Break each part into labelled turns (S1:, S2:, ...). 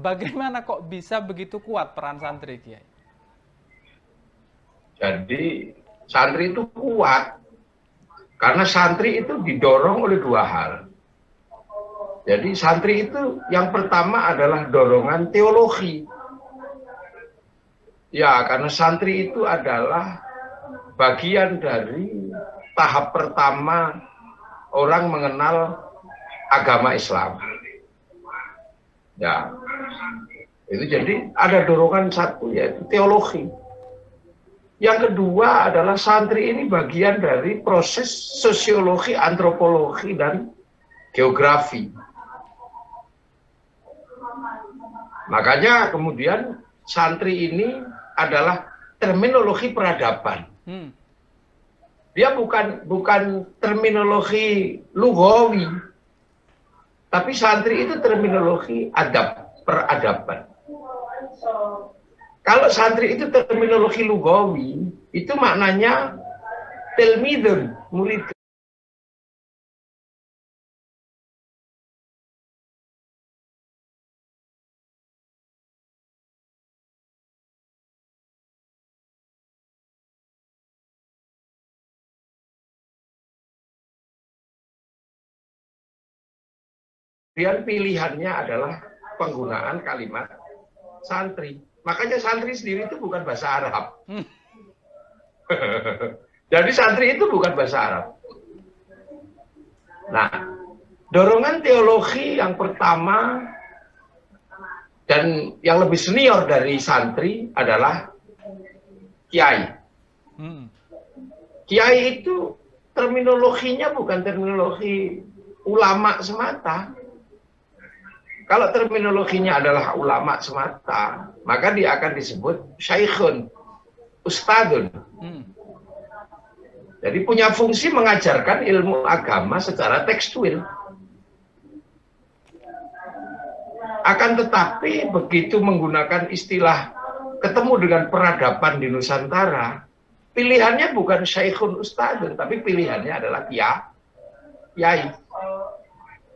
S1: bagaimana kok bisa begitu kuat peran santri, Kiai?
S2: Jadi santri itu kuat karena santri itu didorong oleh dua hal. Jadi santri itu yang pertama adalah dorongan teologi. Ya, karena santri itu adalah bagian dari tahap pertama orang mengenal agama Islam. Ya, itu jadi ada dorongan satu yaitu teologi. Yang kedua adalah santri ini bagian dari proses sosiologi, antropologi, dan geografi. Makanya kemudian santri ini adalah terminologi peradaban. Dia bukan terminologi lugawi, tapi santri itu terminologi adab, peradaban. Kalau santri itu terminologi lugawi, itu maknanya tilmidun, murid. Kemudian pilihannya adalah penggunaan kalimat santri. Makanya santri sendiri itu bukan bahasa Arab. Jadi santri itu bukan bahasa Arab. Nah, dorongan teologi yang pertama dan yang lebih senior dari santri adalah kiai. Kiai itu terminologinya bukan terminologi ulama semata. Kalau terminologinya adalah ulama semata, maka dia akan disebut syaikhun, ustadun. Jadi punya fungsi mengajarkan ilmu agama secara tekstual. Akan tetapi begitu menggunakan istilah ketemu dengan peradaban di Nusantara, pilihannya bukan syaikhun ustadun, tapi pilihannya adalah kiai.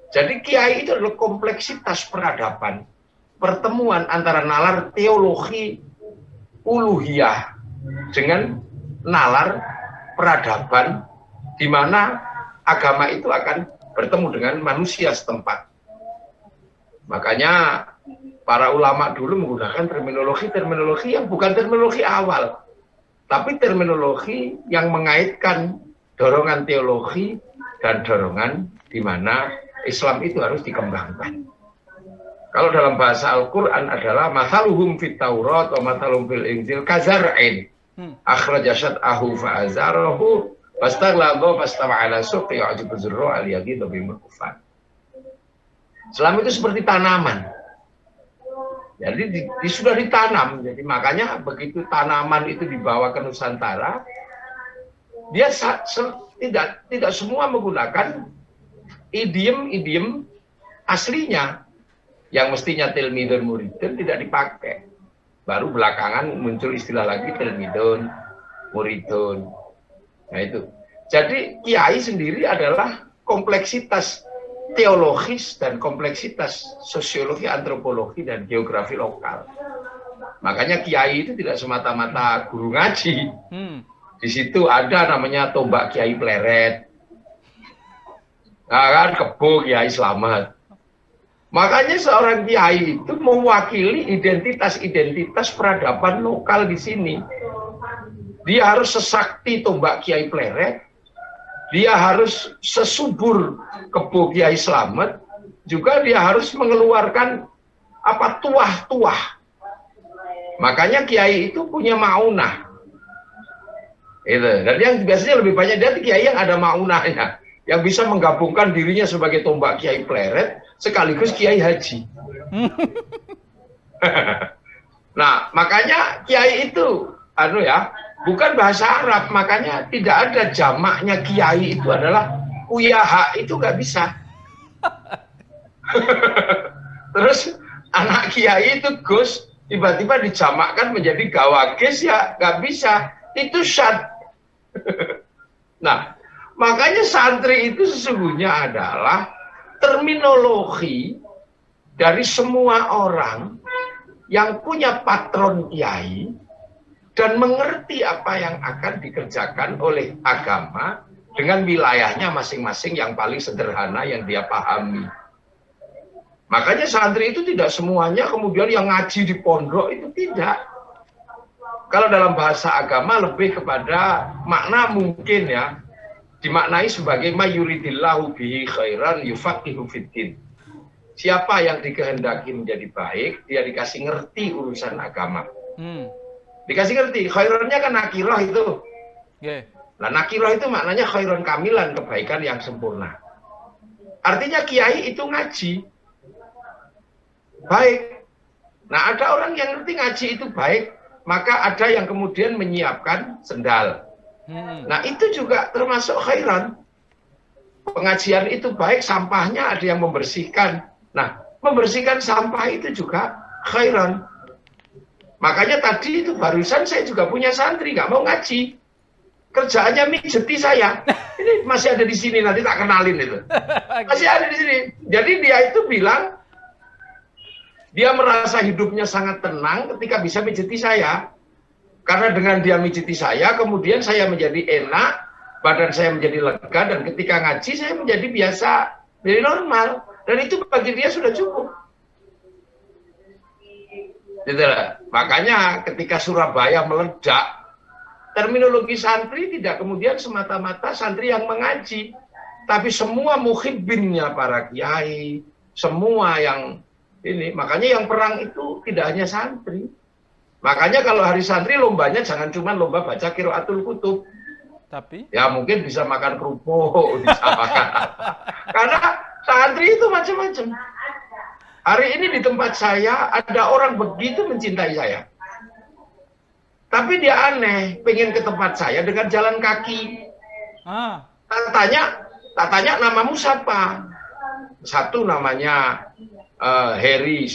S2: Jadi kiai itu adalah kompleksitas peradaban, pertemuan antara nalar teologi uluhiyah dengan nalar peradaban, di mana agama itu akan bertemu dengan manusia setempat. Makanya para ulama dulu menggunakan terminologi yang bukan terminologi awal, tapi terminologi yang mengaitkan dorongan teologi dan dorongan di mana Islam itu harus dikembangkan. Kalau dalam bahasa Al-Quran adalah mathaluhum fit Taurat wa mathaluhum fil Injil kazar'in akhraja syat'ahu fa'azarahu fastaghlaba fastawa ala suqi yu'jibu zurra al-yaghidha bimul kufar. Islam itu seperti tanaman. Jadi sudah ditanam. Jadi makanya begitu tanaman itu dibawa ke Nusantara, dia tidak semua menggunakan idiom aslinya yang mestinya tilmidun muridun tidak dipakai. Baru belakangan muncul istilah lagi tilmidun muridun. Nah itu. Jadi kiai sendiri adalah kompleksitas teologis dan kompleksitas sosiologi, antropologi dan geografi lokal. Makanya kiai itu tidak semata-mata guru ngaji. Di situ ada namanya tombak Kiai Pleret. Nah, kan kebo Kiai Slamet. Makanya seorang kiai itu mewakili identitas-identitas peradaban lokal di sini. Dia harus sesakti tombak Kiai Pleret, dia harus sesubur kebo Kiai Slamet, juga dia harus mengeluarkan tuah-tuah. Makanya kiai itu punya maunah. Itu. Dan yang biasanya lebih banyak dia kiai yang ada maunahnya, yang bisa menggabungkan dirinya sebagai tombak Kiai Pleret sekaligus Kiai Haji. Nah, makanya kiai itu bukan bahasa Arab, makanya tidak ada jamaknya kiai itu adalah kuyaha, itu nggak bisa. Terus anak kiai itu Gus tiba-tiba dijamakkan menjadi gawagis, ya nggak bisa, itu syad. Nah, makanya santri itu sesungguhnya adalah terminologi dari semua orang yang punya patron kiai dan mengerti apa yang akan dikerjakan oleh agama dengan wilayahnya masing-masing yang paling sederhana yang dia pahami. Makanya santri itu tidak semuanya kemudian yang ngaji di pondok, itu tidak. Kalau dalam bahasa agama lebih kepada makna mungkin ya, dimaknai sebagai mayuridillahu bihi khairan yufaqihu fiddin. Siapa yang dikehendaki menjadi baik, dia dikasih ngerti urusan agama. Dikasih ngerti, khairannya kan nakirah itu. Nah, nakirah itu maknanya khairan kamilan, kebaikan yang sempurna. Artinya kiai itu ngaji. Baik. Nah, ada orang yang ngerti ngaji itu baik, maka ada yang kemudian menyiapkan sendal. Nah, itu juga termasuk khairan. Pengajian itu baik, sampahnya ada yang membersihkan. Nah, membersihkan sampah itu juga khairan. Makanya tadi itu barusan saya juga punya santri, nggak mau ngaji. Kerjaannya mijeti saya. Ini masih ada di sini, nanti tak kenalin itu. Masih ada di sini. Jadi dia itu bilang, dia merasa hidupnya sangat tenang ketika bisa mijeti saya. Karena dengan dia mijeti saya, kemudian saya menjadi enak, badan saya menjadi lega, dan ketika ngaji saya menjadi biasa, jadi normal. Dan itu bagi dia sudah cukup. Gitu lah. Makanya ketika Surabaya meledak, terminologi santri tidak kemudian semata-mata santri yang mengaji, tapi semua muhibbinnya para kiai, semua yang ini. Makanya yang perang itu tidak hanya santri. Makanya kalau hari santri lombanya jangan cuma lomba baca qiraatul kutub.
S1: Tapi
S2: ya mungkin bisa makan kerupuk, bisa makan. Karena santri itu macam-macam. Hari ini di tempat saya ada orang begitu mencintai saya. Tapi dia aneh, pengen ke tempat saya dengan jalan kaki. Tak tanya namamu siapa? Satu namanya Heri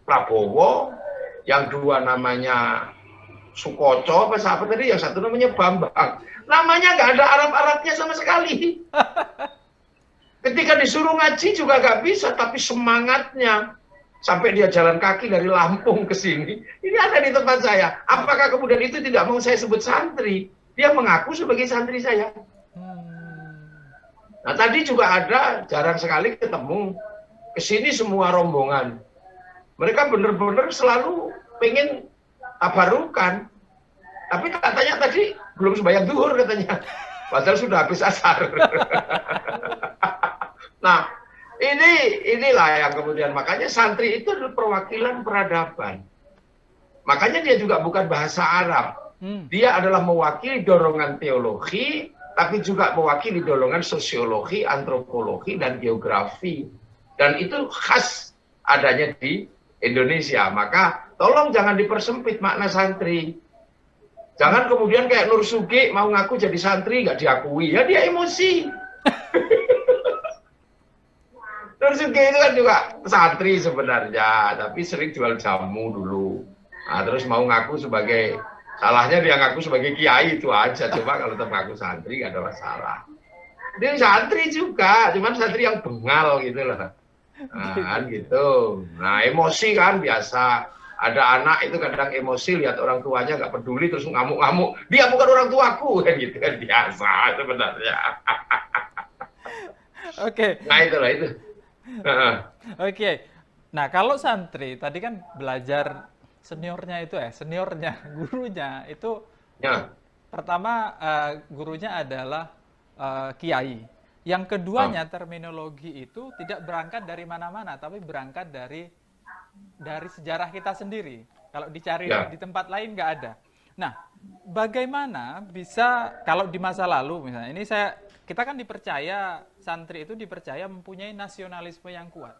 S2: Prabowo, yang dua namanya Sukoco, apa tadi? Yang satu namanya Bambang. Namanya nggak ada Arab-Arabnya sama sekali. Ketika disuruh ngaji juga nggak bisa, tapi semangatnya sampai dia jalan kaki dari Lampung ke sini. Ini ada di tempat saya. Apakah kemudian itu tidak mau saya sebut santri? Dia mengaku sebagai santri saya. Nah, tadi juga ada, jarang sekali ketemu. Ke sini semua rombongan. Mereka benar-benar selalu pengen tabarukan. Tapi katanya tadi belum sembahyang zuhur katanya. Padahal sudah habis asar. Nah, inilah yang kemudian, makanya santri itu adalah perwakilan peradaban. Makanya dia juga bukan bahasa Arab. Dia adalah mewakili dorongan teologi, tapi juga mewakili dorongan sosiologi, antropologi, dan geografi. Dan itu khas adanya di Indonesia. Maka tolong jangan dipersempit makna santri. Jangan kemudian kayak Nur Sugi mau ngaku jadi santri, nggak diakui. Ya dia emosi. Nur Sugi itu kan juga santri sebenarnya, tapi sering jual jamu dulu. Nah, terus mau ngaku sebagai, salahnya dia ngaku sebagai kiai itu aja. Coba kalau tetap ngaku santri nggak ada masalah. Dia santri juga, cuman santri yang bengal gitu loh. Nah, kan gitu. Nah, emosi kan biasa. Ada anak itu kadang emosi lihat orang tuanya nggak peduli terus ngamuk-ngamuk. Dia bukan orang tuaku kan gitu kan, biasa sebenarnya.
S1: Oke.
S2: Nah itulah itu.
S1: Oke. Nah, kalau santri tadi kan belajar seniornya, gurunya itu
S2: Ya.
S1: pertama gurunya adalah kiai. Yang keduanya terminologi itu tidak berangkat dari mana-mana, tapi berangkat dari sejarah kita sendiri. Kalau dicari di tempat lain nggak ada. Nah, bagaimana bisa kalau di masa lalu misalnya, ini kita kan dipercaya, santri itu dipercaya mempunyai nasionalisme yang kuat.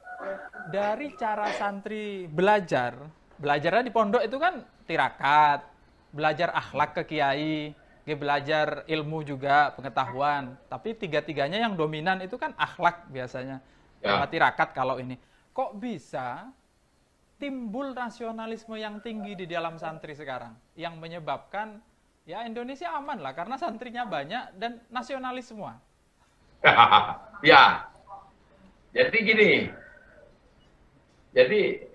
S1: Dari cara santri belajarnya di pondok itu kan tirakat, belajar akhlak ke kiai, belajar ilmu juga, pengetahuan. Tapi tiga-tiganya yang dominan itu kan akhlak biasanya. Sama tirakat kalau ini. Kok bisa timbul nasionalisme yang tinggi di dalam santri sekarang? Yang menyebabkan, ya Indonesia aman lah, karena santrinya banyak dan nasionalis semua.
S2: Ya, jadi gini. Jadi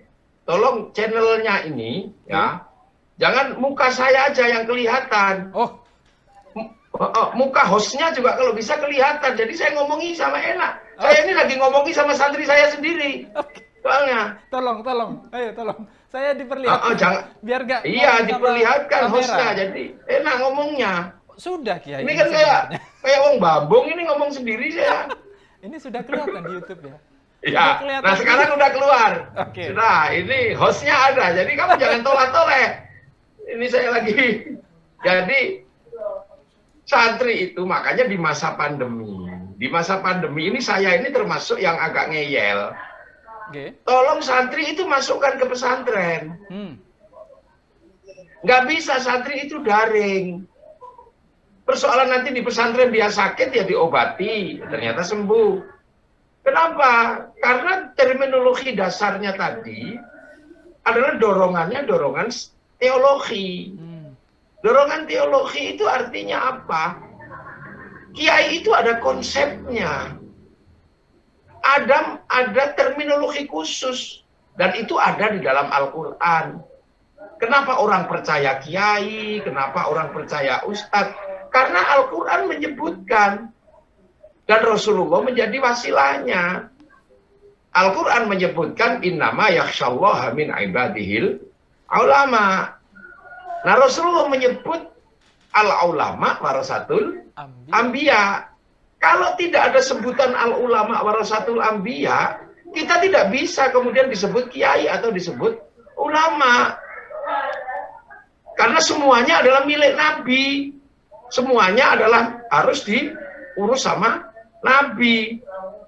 S2: tolong channelnya ini ya, jangan muka saya aja yang kelihatan. Muka hostnya juga kalau bisa kelihatan. Jadi saya ngomongi sama enak. Saya ini lagi ngomongi sama santri saya sendiri. Soalnya.
S1: Tolong, ayo tolong. Saya diperlihatkan.
S2: Jangan.
S1: Biar gak.
S2: Iya, diperlihatkan hostnya. Jadi enak ngomongnya.
S1: Sudah Kiai.
S2: Ini kan kayak Wong Bambung ini ngomong sendiri saya.
S1: Ini sudah kelihatan di YouTube ya.
S2: Ya, nah sekarang udah keluar.
S1: Oke.
S2: Sudah, ini hostnya ada. Jadi kamu jangan tolak-toleh. Ini saya lagi. Jadi santri itu makanya di masa pandemi. Di masa pandemi ini saya ini termasuk yang agak ngeyel. Tolong santri itu masukkan ke pesantren. Nggak bisa santri itu daring. Persoalan nanti di pesantren dia sakit ya diobati, ternyata sembuh. Kenapa? Karena terminologi dasarnya tadi adalah dorongan teologi. Dorongan teologi itu artinya apa? Kiai itu ada konsepnya. Ada terminologi khusus. Dan itu ada di dalam Al-Quran. Kenapa orang percaya kiai? Kenapa orang percaya ustadz? Karena Al-Quran menyebutkan. Dan Rasulullah menjadi wasilahnya. Al-Quran menyebutkan innama yakhsyallaha min ibadihil ulama. Nah Rasulullah menyebut al-ulama warasatul anbiya. Kalau tidak ada sebutan al-ulama warasatul anbiya, kita tidak bisa kemudian disebut kiai atau disebut ulama. Karena semuanya adalah milik Nabi. Semuanya adalah harus diurus sama Nabi.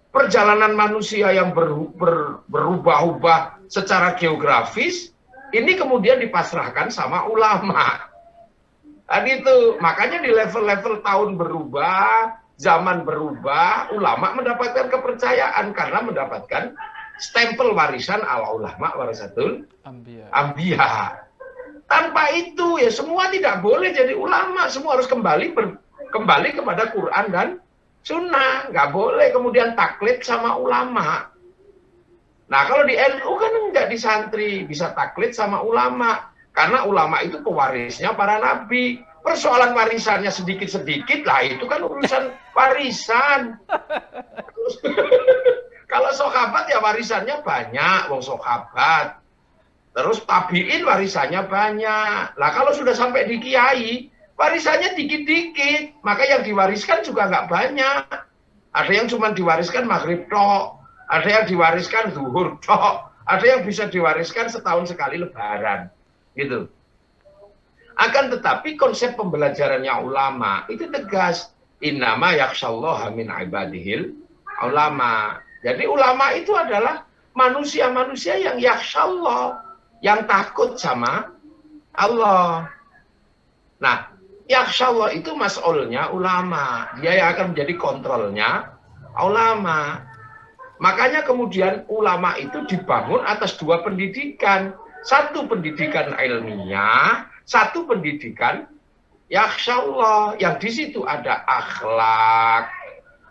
S2: Perjalanan manusia yang berubah-ubah secara geografis, ini kemudian dipasrahkan sama ulama. Tadi itu, makanya di level-level tahun berubah, zaman berubah, ulama mendapatkan kepercayaan karena mendapatkan stempel warisan al-ulama warasatul anbiya. Tanpa itu ya semua tidak boleh jadi ulama, semua harus kembali kepada Quran dan Sunnah, nggak boleh kemudian taklid sama ulama. Nah kalau di NU kan nggak di santri, bisa taklid sama ulama. Karena ulama itu pewarisnya para nabi. Persoalan warisannya sedikit-sedikit, lah itu kan urusan warisan. Kalau sahabat ya warisannya banyak, wong sahabat. Terus tabiin warisannya banyak. Lah kalau sudah sampai di kiai, warisannya dikit-dikit, maka yang diwariskan juga nggak banyak. Ada yang cuma diwariskan maghrib tok, ada yang diwariskan zuhur tok, ada yang bisa diwariskan setahun sekali lebaran, gitu. Akan tetapi konsep pembelajarannya ulama itu tegas, innama yakhsyallaha min ibadihil ulama. Jadi ulama itu adalah manusia-manusia yang yakhsyallah, yang takut sama Allah. Nah, yakhsyallah itu mas'ulnya ulama. Dia yang akan menjadi kontrolnya ulama. Makanya kemudian ulama itu dibangun atas dua pendidikan. Satu pendidikan ilmiah, satu pendidikan yakhsyallah. Yang di situ ada akhlak,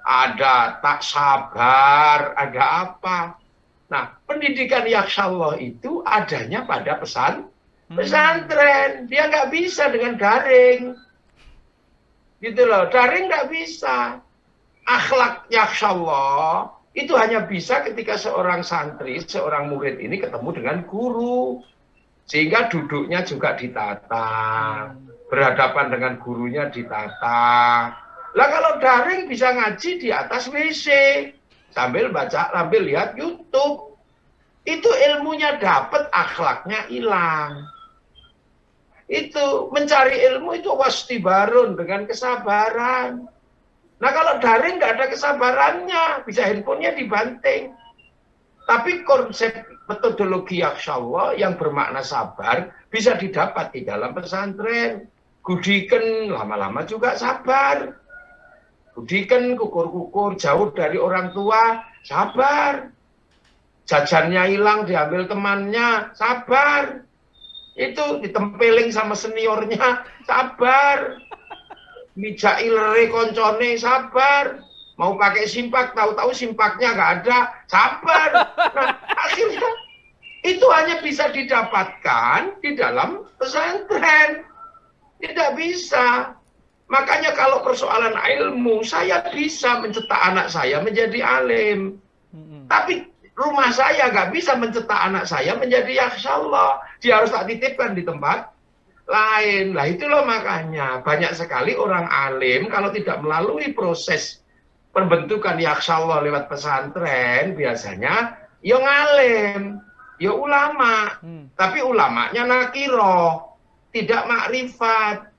S2: ada tak sabar, ada apa. Nah, pendidikan yakhsyallah itu adanya pada pesantren. Dia nggak bisa dengan daring. Gitu loh, daring nggak bisa. Akhlak yakhsyallah itu hanya bisa ketika seorang santri, seorang murid ini ketemu dengan guru. Sehingga duduknya juga ditata. Berhadapan dengan gurunya ditata. Lah kalau daring bisa ngaji di atas WC. Sambil baca, sambil lihat YouTube. Itu ilmunya dapat, akhlaknya hilang. Itu mencari ilmu itu wastibarun dengan kesabaran. Nah kalau daring nggak ada kesabarannya, bisa handphonenya dibanting. Tapi konsep metodologi yakhsyallah yang bermakna sabar bisa didapat di dalam pesantren. Gudiken lama-lama juga sabar. Gudiken kukur-kukur jauh dari orang tua, sabar. Jajannya hilang diambil temannya, sabar. Itu ditempeling sama seniornya, sabar. Mijailere koncone, sabar. Mau pakai simpak, tahu-tahu simpaknya nggak ada, sabar. Nah, akhirnya itu hanya bisa didapatkan di dalam pesantren. Tidak bisa. Makanya kalau persoalan ilmu, saya bisa mencetak anak saya menjadi alim. Tapi rumah saya nggak bisa mencetak anak saya menjadi yakhsyallah. Dia harus tak titipkan di tempat lain. Lah itulah makanya banyak sekali orang alim kalau tidak melalui proses pembentukan yakhsyallah lewat pesantren, biasanya ya ngalim, ya ulama. Tapi ulamanya nakiro, tidak makrifat.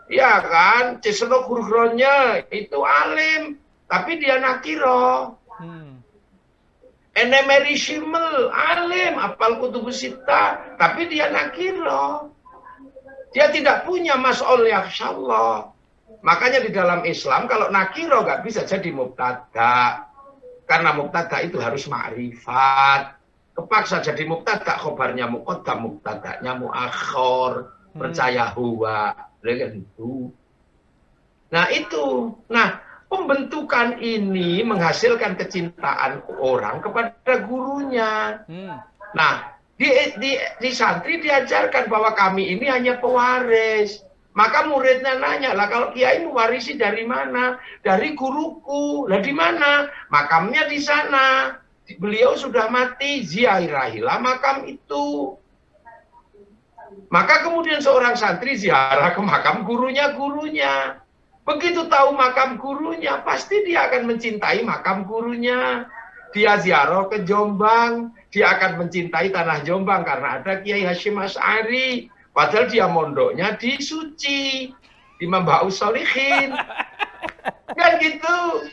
S2: Ya kan, Cisno Gurgronya itu alim, tapi dia nakiro. Enemeri Shimel, alim, apal kutubus sita, tapi dia nakiro. Dia tidak punya mas'ul yakhsyallah. Makanya di dalam Islam, kalau nakiro nggak bisa jadi mubtada. Karena mubtada itu harus ma'rifat. Kepaksa jadi mubtada, khobarnya muqaddam, mubtadanya muakhor, percaya huwa. Nah itu, pembentukan ini menghasilkan kecintaan orang kepada gurunya. Nah, di santri diajarkan bahwa kami ini hanya pewaris. Maka muridnya nanya, lah kalau kiai mewarisi dari mana? Dari guruku. Lah di mana? Makamnya di sana. Beliau sudah mati, ziarahilah makam itu. Maka kemudian seorang santri ziarah ke makam gurunya. Begitu tahu makam gurunya, pasti dia akan mencintai makam gurunya. Dia ziarah ke Jombang, dia akan mencintai tanah Jombang karena ada Kiai Hasyim Asy'ari. Padahal dia mondoknya di Suci, di Mambaus Sholihin. Kan gitu.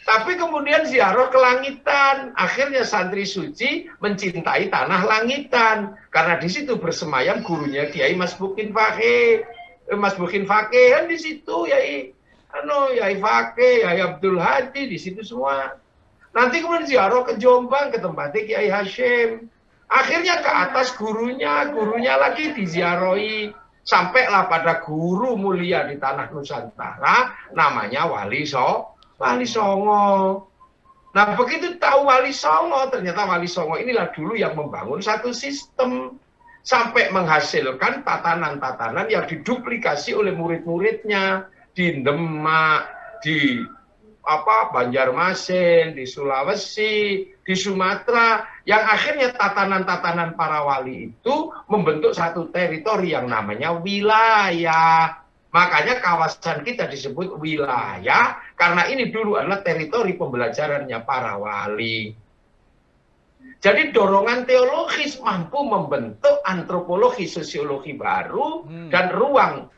S2: Tapi kemudian ziarah ke Langitan. Akhirnya santri Suci mencintai tanah Langitan. Karena di situ bersemayam gurunya Kiai Mas Bukin Fakih. Mas Bukin Fakih kan di situ, Yai Fakih, Yai Abdul Hadi, di situ semua. Nanti kemudian ziarah ke Jombang, ke tempatnya Kiai Hasyim. Akhirnya ke atas gurunya lagi diziarahi. Sampailah pada guru mulia di tanah Nusantara, namanya Wali Songo. Nah begitu tahu Wali Songo, ternyata Wali Songo inilah dulu yang membangun satu sistem. Sampai menghasilkan tatanan-tatanan yang diduplikasi oleh murid-muridnya. Di Demak, di Banjarmasin, di Sulawesi, di Sumatera, yang akhirnya tatanan-tatanan para wali itu membentuk satu teritori yang namanya wilayah. Makanya kawasan kita disebut wilayah, karena ini dulu adalah teritori pembelajarannya para wali. Jadi dorongan teologis mampu membentuk antropologi, sosiologi baru, dan ruang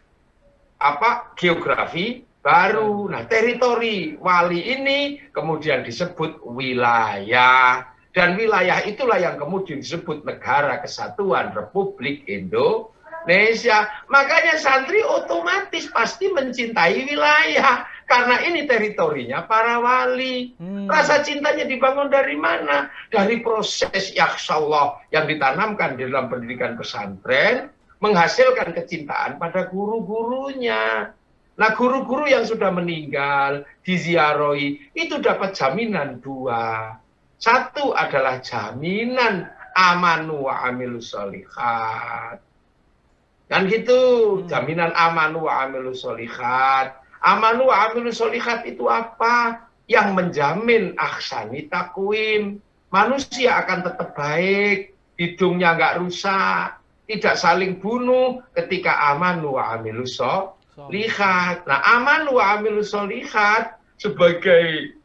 S2: geografi baru. Nah, teritori wali ini kemudian disebut wilayah. Dan wilayah itulah yang kemudian disebut Negara Kesatuan Republik Indonesia. Makanya santri otomatis pasti mencintai wilayah. Karena ini teritorinya para wali. Rasa cintanya dibangun dari mana? Dari proses yakhsyallah yang ditanamkan di dalam pendidikan pesantren, menghasilkan kecintaan pada guru-gurunya. Nah, guru-guru yang sudah meninggal, diziarahi, itu dapat jaminan dua. Satu adalah jaminan amanu wa amilus sholihat. Kan gitu, jaminan amanu wa amilus sholihat. Amanu wa amilus sholihat itu apa? Yang menjamin ahsani takwim. Manusia akan tetap baik, hidungnya nggak rusak, tidak saling bunuh ketika amanu wa amilus sholihat. Nah, amanu wa amilus sholihat sebagai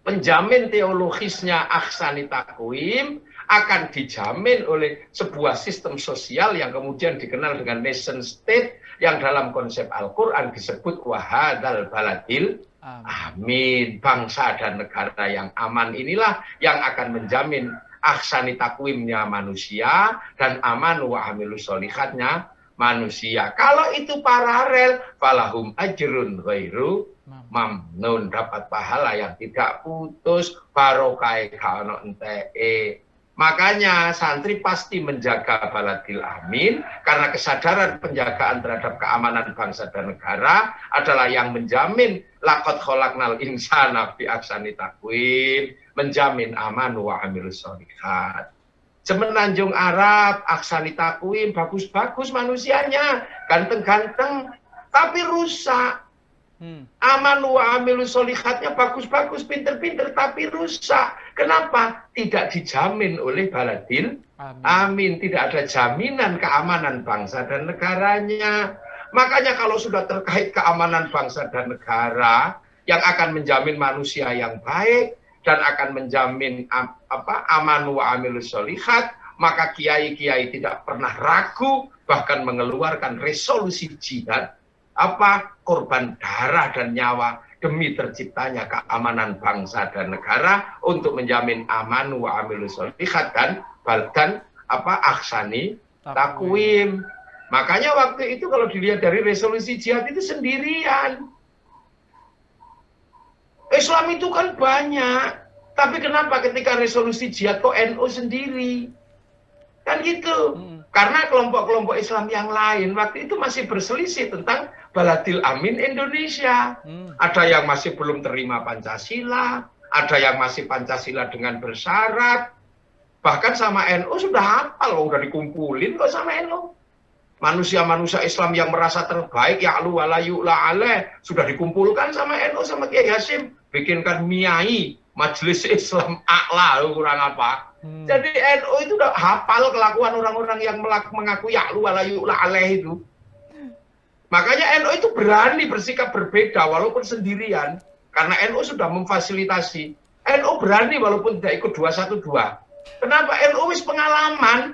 S2: penjamin teologisnya ahsani takwim akan dijamin oleh sebuah sistem sosial yang kemudian dikenal dengan nation state yang dalam konsep Al-Quran disebut wahadal baladil amin. Bangsa dan negara yang aman inilah yang akan menjamin ahsani takwimnya manusia dan aman wa amilus sholihatnya manusia. Kalau itu paralel, falahum ajrun ghairu mamnun, dapat pahala yang tidak putus, barokah kaono enteke. Makanya santri pasti menjaga baladil amin karena kesadaran penjagaan terhadap keamanan bangsa dan negara adalah yang menjamin laqad khalaqnal insana fi ahsani taqwim. menjamin aman wa amilus sholihat. Semenanjung Arab, Aksani Takwim, bagus-bagus manusianya, ganteng-ganteng, tapi rusak. Aman wa amilus sholihatnya bagus-bagus, pinter-pinter, tapi rusak. Kenapa? Tidak dijamin oleh baladil. Amin. Tidak ada jaminan keamanan bangsa dan negaranya. Makanya kalau sudah terkait keamanan bangsa dan negara, yang akan menjamin manusia yang baik, dan akan menjamin aman wa amilus sholihat, maka kiai-kiai tidak pernah ragu, bahkan mengeluarkan resolusi jihad, korban darah dan nyawa demi terciptanya keamanan bangsa dan negara untuk menjamin aman wa amilus sholihat dan aksani takwim. Makanya waktu itu kalau dilihat dari resolusi jihad itu sendirian. Islam itu kan banyak, tapi kenapa ketika resolusi jihad kok NU sendiri? Kan gitu. Karena kelompok-kelompok Islam yang lain waktu itu masih berselisih tentang Baladil Amin Indonesia. Ada yang masih belum terima Pancasila, ada yang masih Pancasila dengan bersyarat. Bahkan sama NU sudah hafal, udah dikumpulin kok sama NU. Manusia-manusia Islam yang merasa terbaik, ya'lu wa la yu'la alaih, sudah dikumpulkan sama NU, sama Kiai Hasyim, bikinkan MIAI, Majelis Islam A'la, kurang apa. Jadi NU itu udah hafal kelakuan orang-orang yang mengaku ya'lu wa la yu'la alaih itu. Makanya NU itu berani bersikap berbeda walaupun sendirian, karena NU sudah memfasilitasi. NU berani walaupun tidak ikut 212. Kenapa? NU wis pengalaman.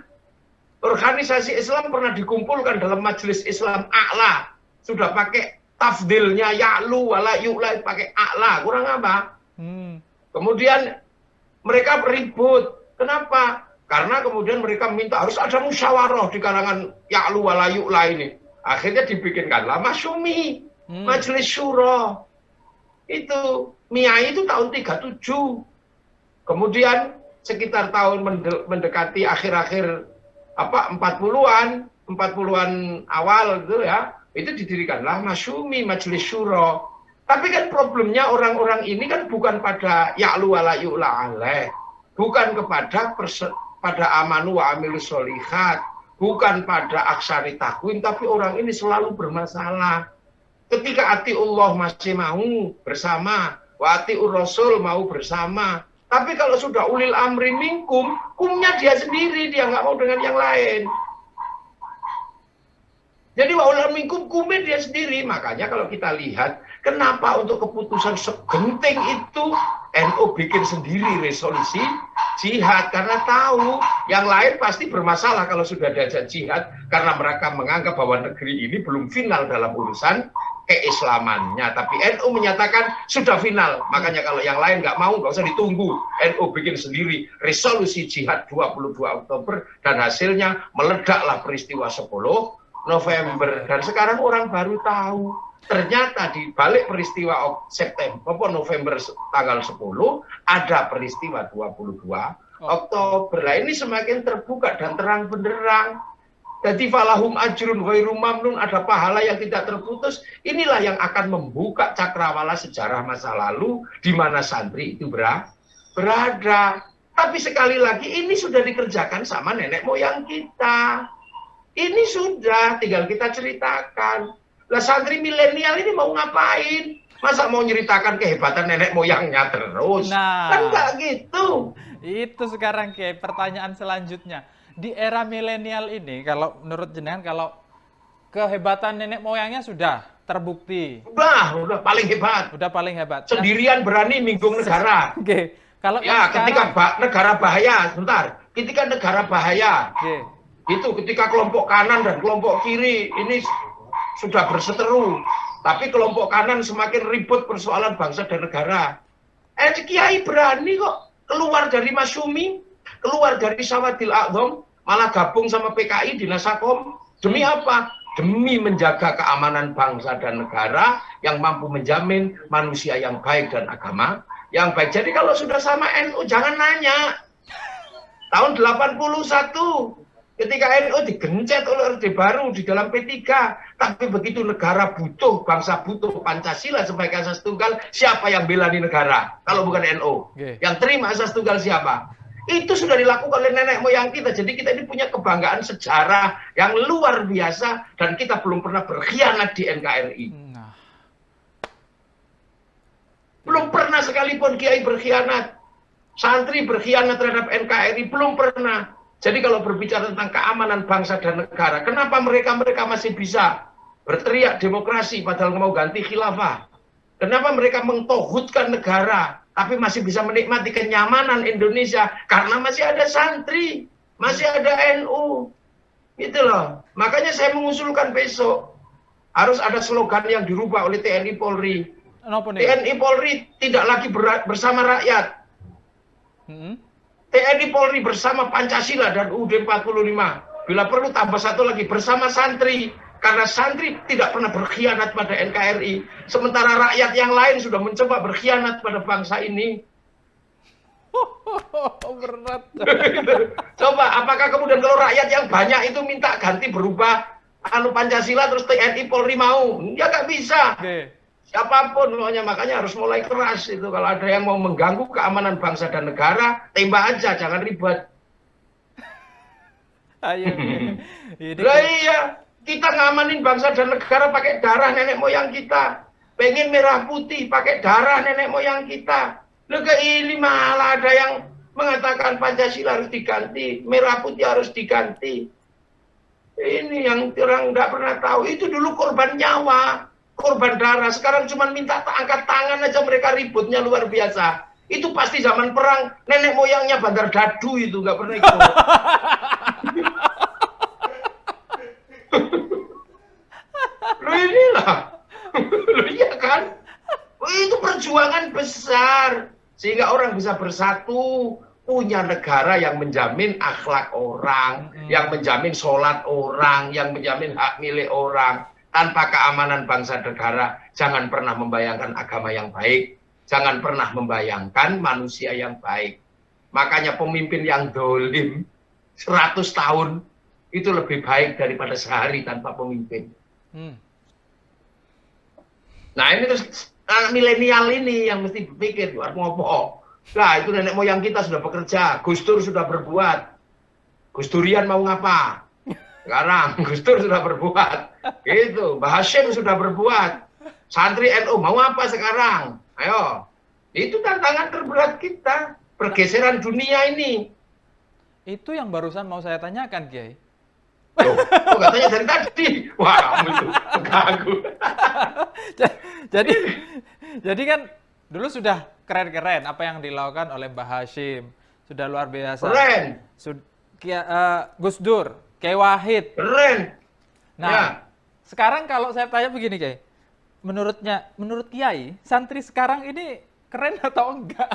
S2: Organisasi Islam pernah dikumpulkan dalam Majelis Islam A'la. Sudah pakai tafdilnya ya'lu wala yu'la, pakai A'la. Kurang apa? Kemudian mereka ribut. Kenapa? Karena kemudian mereka minta harus ada musyawarah di kalangan ya'lu wala yu'la ini. Akhirnya dibikinkanlah Masyumi, Majelis Syuro. Itu MIAI itu tahun 37. Kemudian sekitar tahun mendekati akhir-akhir 40-an awal itu ya, itu didirikanlah Masyumi, Majelis Syuro. Tapi kan problemnya orang-orang ini kan bukan pada ya'lu wala yu'la alaih, bukan pada amanu wa amilus sholihat, bukan pada aksari takwim, tapi orang ini selalu bermasalah. Ketika atiullah masih mau bersama, wa atiur rasul mau bersama. Tapi kalau sudah ulil amri minkum, kumnya dia sendiri, dia nggak mau dengan yang lain. Jadi wa ulil amri minkum, kumnya dia sendiri. Makanya kalau kita lihat, kenapa untuk keputusan segenting itu, NU bikin sendiri resolusi jihad. Karena tahu yang lain pasti bermasalah kalau sudah diajak jihad. Karena mereka menganggap bahwa negeri ini belum final dalam urusan keislamannya, tapi NU menyatakan sudah final. Makanya kalau yang lain nggak mau, nggak usah ditunggu. NU bikin sendiri resolusi jihad 22 Oktober dan hasilnya meledaklah peristiwa 10 November. Dan sekarang orang baru tahu ternyata di balik peristiwa November tanggal 10 ada peristiwa 22 Oktober. Nah, ini semakin terbuka dan terang benderang. Jadi falahum ajrun ghairu mamnun, ada pahala yang tidak terputus. Inilah yang akan membuka cakrawala sejarah masa lalu di mana santri itu berada. Tapi sekali lagi ini sudah dikerjakan sama nenek moyang kita. Ini sudah, tinggal kita ceritakan. Lah santri milenial ini mau ngapain? Masa mau ceritakan kehebatan nenek moyangnya terus?
S1: Nah,
S2: kan nggak gitu.
S1: Itu sekarang kayak pertanyaan selanjutnya. Di era milenial ini, kalau menurut jenengan, kalau kehebatan nenek moyangnya sudah terbukti.
S2: Udah paling hebat.
S1: Udah paling hebat.
S2: Sendirian berani minggung negara.
S1: Oke. Kalau
S2: ya,
S1: sekarang,
S2: ketika negara bahaya, sebentar. Ketika negara bahaya, itu ketika kelompok kanan dan kelompok kiri ini sudah berseteru. Tapi kelompok kanan semakin ribut persoalan bangsa dan negara. Kiai berani kok keluar dari Masyumi, keluar dari Sawadil A'zam, malah gabung sama PKI di Nasakom. Demi apa? Demi menjaga keamanan bangsa dan negara yang mampu menjamin manusia yang baik dan agama yang baik. Jadi kalau sudah sama NU, jangan nanya. Tahun 81, Ketika NU digencet oleh Orde Baru di dalam P3, tapi begitu negara butuh, bangsa butuh Pancasila sebagai asas tunggal, siapa yang bela di negara? Kalau bukan NU. Yang terima asas tunggal siapa? Itu sudah dilakukan oleh nenek moyang kita. Jadi kita ini punya kebanggaan sejarah yang luar biasa dan kita belum pernah berkhianat di NKRI. Belum pernah sekalipun Kiai berkhianat. Santri berkhianat terhadap NKRI, belum pernah. Jadi kalau berbicara tentang keamanan bangsa dan negara, kenapa mereka masih bisa berteriak demokrasi padahal mau ganti khilafah? Kenapa mereka mentohutkan negara, tapi masih bisa menikmati kenyamanan Indonesia? Karena masih ada santri, masih ada NU. Gitu loh. Makanya saya mengusulkan besok, harus ada slogan yang dirubah oleh TNI Polri. TNI Polri tidak lagi bersama rakyat. TNI Polri bersama Pancasila dan UUD 45. Bila perlu tambah satu lagi, bersama santri. Karena santri tidak pernah berkhianat pada NKRI. Sementara rakyat yang lain sudah mencoba berkhianat pada bangsa ini.
S1: Berat.
S2: Coba, apakah kemudian kalau rakyat yang banyak itu minta ganti berubah Pancasila terus TNI Polri mau? Ya nggak bisa. Siapapun makanya harus mulai keras itu. Kalau ada yang mau mengganggu keamanan bangsa dan negara, tembak aja, jangan ribet.
S1: Ayo.
S2: Iya, kita ngamanin bangsa dan negara pakai darah nenek moyang kita. Pengen merah putih pakai darah nenek moyang kita. Loh, ini malah ada yang mengatakan Pancasila harus diganti, merah putih harus diganti. Ini yang orang nggak pernah tahu. Itu dulu korban nyawa. Korban darah, sekarang cuma minta angkat tangan aja mereka ributnya luar biasa. Itu pasti zaman perang, nenek moyangnya Bandar Dadu itu, nggak pernah ikut. Loh inilah, loh iya kan? Itu perjuangan besar, sehingga orang bisa bersatu, punya negara yang menjamin akhlak orang, yang menjamin sholat orang, yang menjamin hak milik orang. Tanpa keamanan bangsa negara, jangan pernah membayangkan agama yang baik. Jangan pernah membayangkan manusia yang baik. Makanya pemimpin yang dolim 100 tahun itu lebih baik daripada sehari tanpa pemimpin. Nah ini terus milenial ini yang mesti berpikir, ngopo. Nah itu nenek moyang kita sudah bekerja, Gus Dur sudah berbuat. Gus Durian mau ngapa? Sekarang Gus Dur sudah berbuat, gitu. Mbah Hashim sudah berbuat. Santri NU mau apa sekarang? Ayo, itu tantangan terberat kita. Pergeseran dunia ini.
S1: Itu yang barusan mau saya tanyakan, Kiai.
S2: Loh, kok katanya dari tadi? Wah, kamu itu mengganggu.
S1: Jadi kan dulu sudah keren-keren apa yang dilakukan oleh Mbah Hashim. Sudah luar biasa.
S2: Keren.
S1: Gus Dur. Kiai Wahid.
S2: Keren.
S1: Nah, ya. Sekarang kalau saya tanya begini, Kiai. Menurut Kiai, santri sekarang ini keren atau enggak?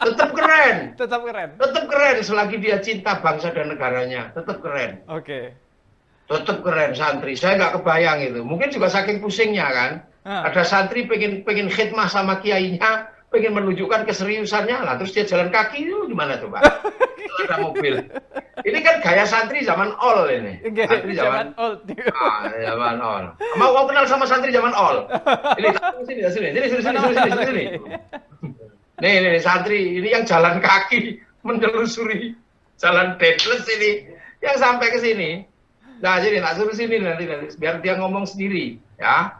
S2: Tetap keren.
S1: Tetap keren.
S2: Tetap keren selagi dia cinta bangsa dan negaranya. Tetap keren.
S1: Oke.
S2: Tetap keren santri. Saya nggak kebayang itu. Mungkin juga saking pusingnya kan. Ada santri pengen khidmah sama kiainya, pengen menunjukkan keseriusannya lah. Terus dia jalan kaki itu gimana coba? Ada mobil. Ini kan gaya santri zaman all ini. Santri zaman all. Zaman all. Mau kenal sama santri zaman all? Ini sini. Nih santri ini yang jalan kaki menelusuri jalan deadless ini yang sampai ke sini. Nah sini tak suruh sini nanti biar dia ngomong sendiri ya.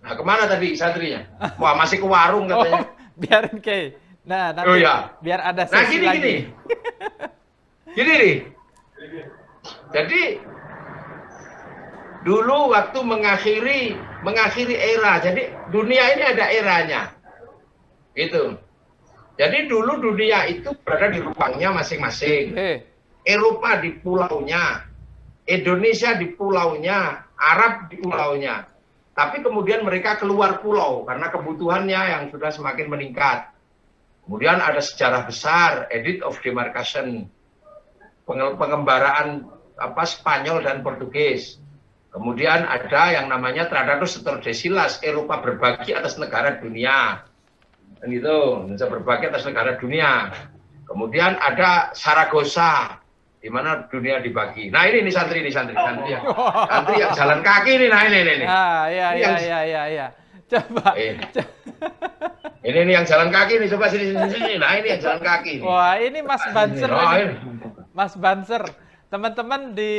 S2: Nah kemana tadi santrinya? Wah masih ke warung katanya.
S1: Biarin Kiai. Nah, nanti biar ada sesi lagi. Gini nih. Jadi dulu waktu mengakhiri era. Jadi dunia ini ada eranya. Gitu. Jadi dulu dunia itu berada di ruangnya masing-masing. Eropa di pulaunya, Indonesia di pulaunya, Arab di pulaunya. Tapi kemudian mereka keluar pulau karena kebutuhannya yang sudah semakin meningkat. Kemudian ada sejarah besar, Edict of Demarcation, pengembaraan Spanyol dan Portugis. Kemudian ada yang namanya Tratatus de Tordesillas, Eropa berbagi atas negara dunia. Dan itu, Indonesia berbagi atas negara dunia.
S2: Kemudian ada Saragossa, di mana dunia dibagi. Nah ini santri yang jalan kaki nih. Nah ini.
S1: Ya. Coba.
S2: Ini yang jalan kaki nih, coba sini. Nah ini yang jalan kaki nih.
S1: Wah ini Mas Banser. Mas Banser, teman-teman di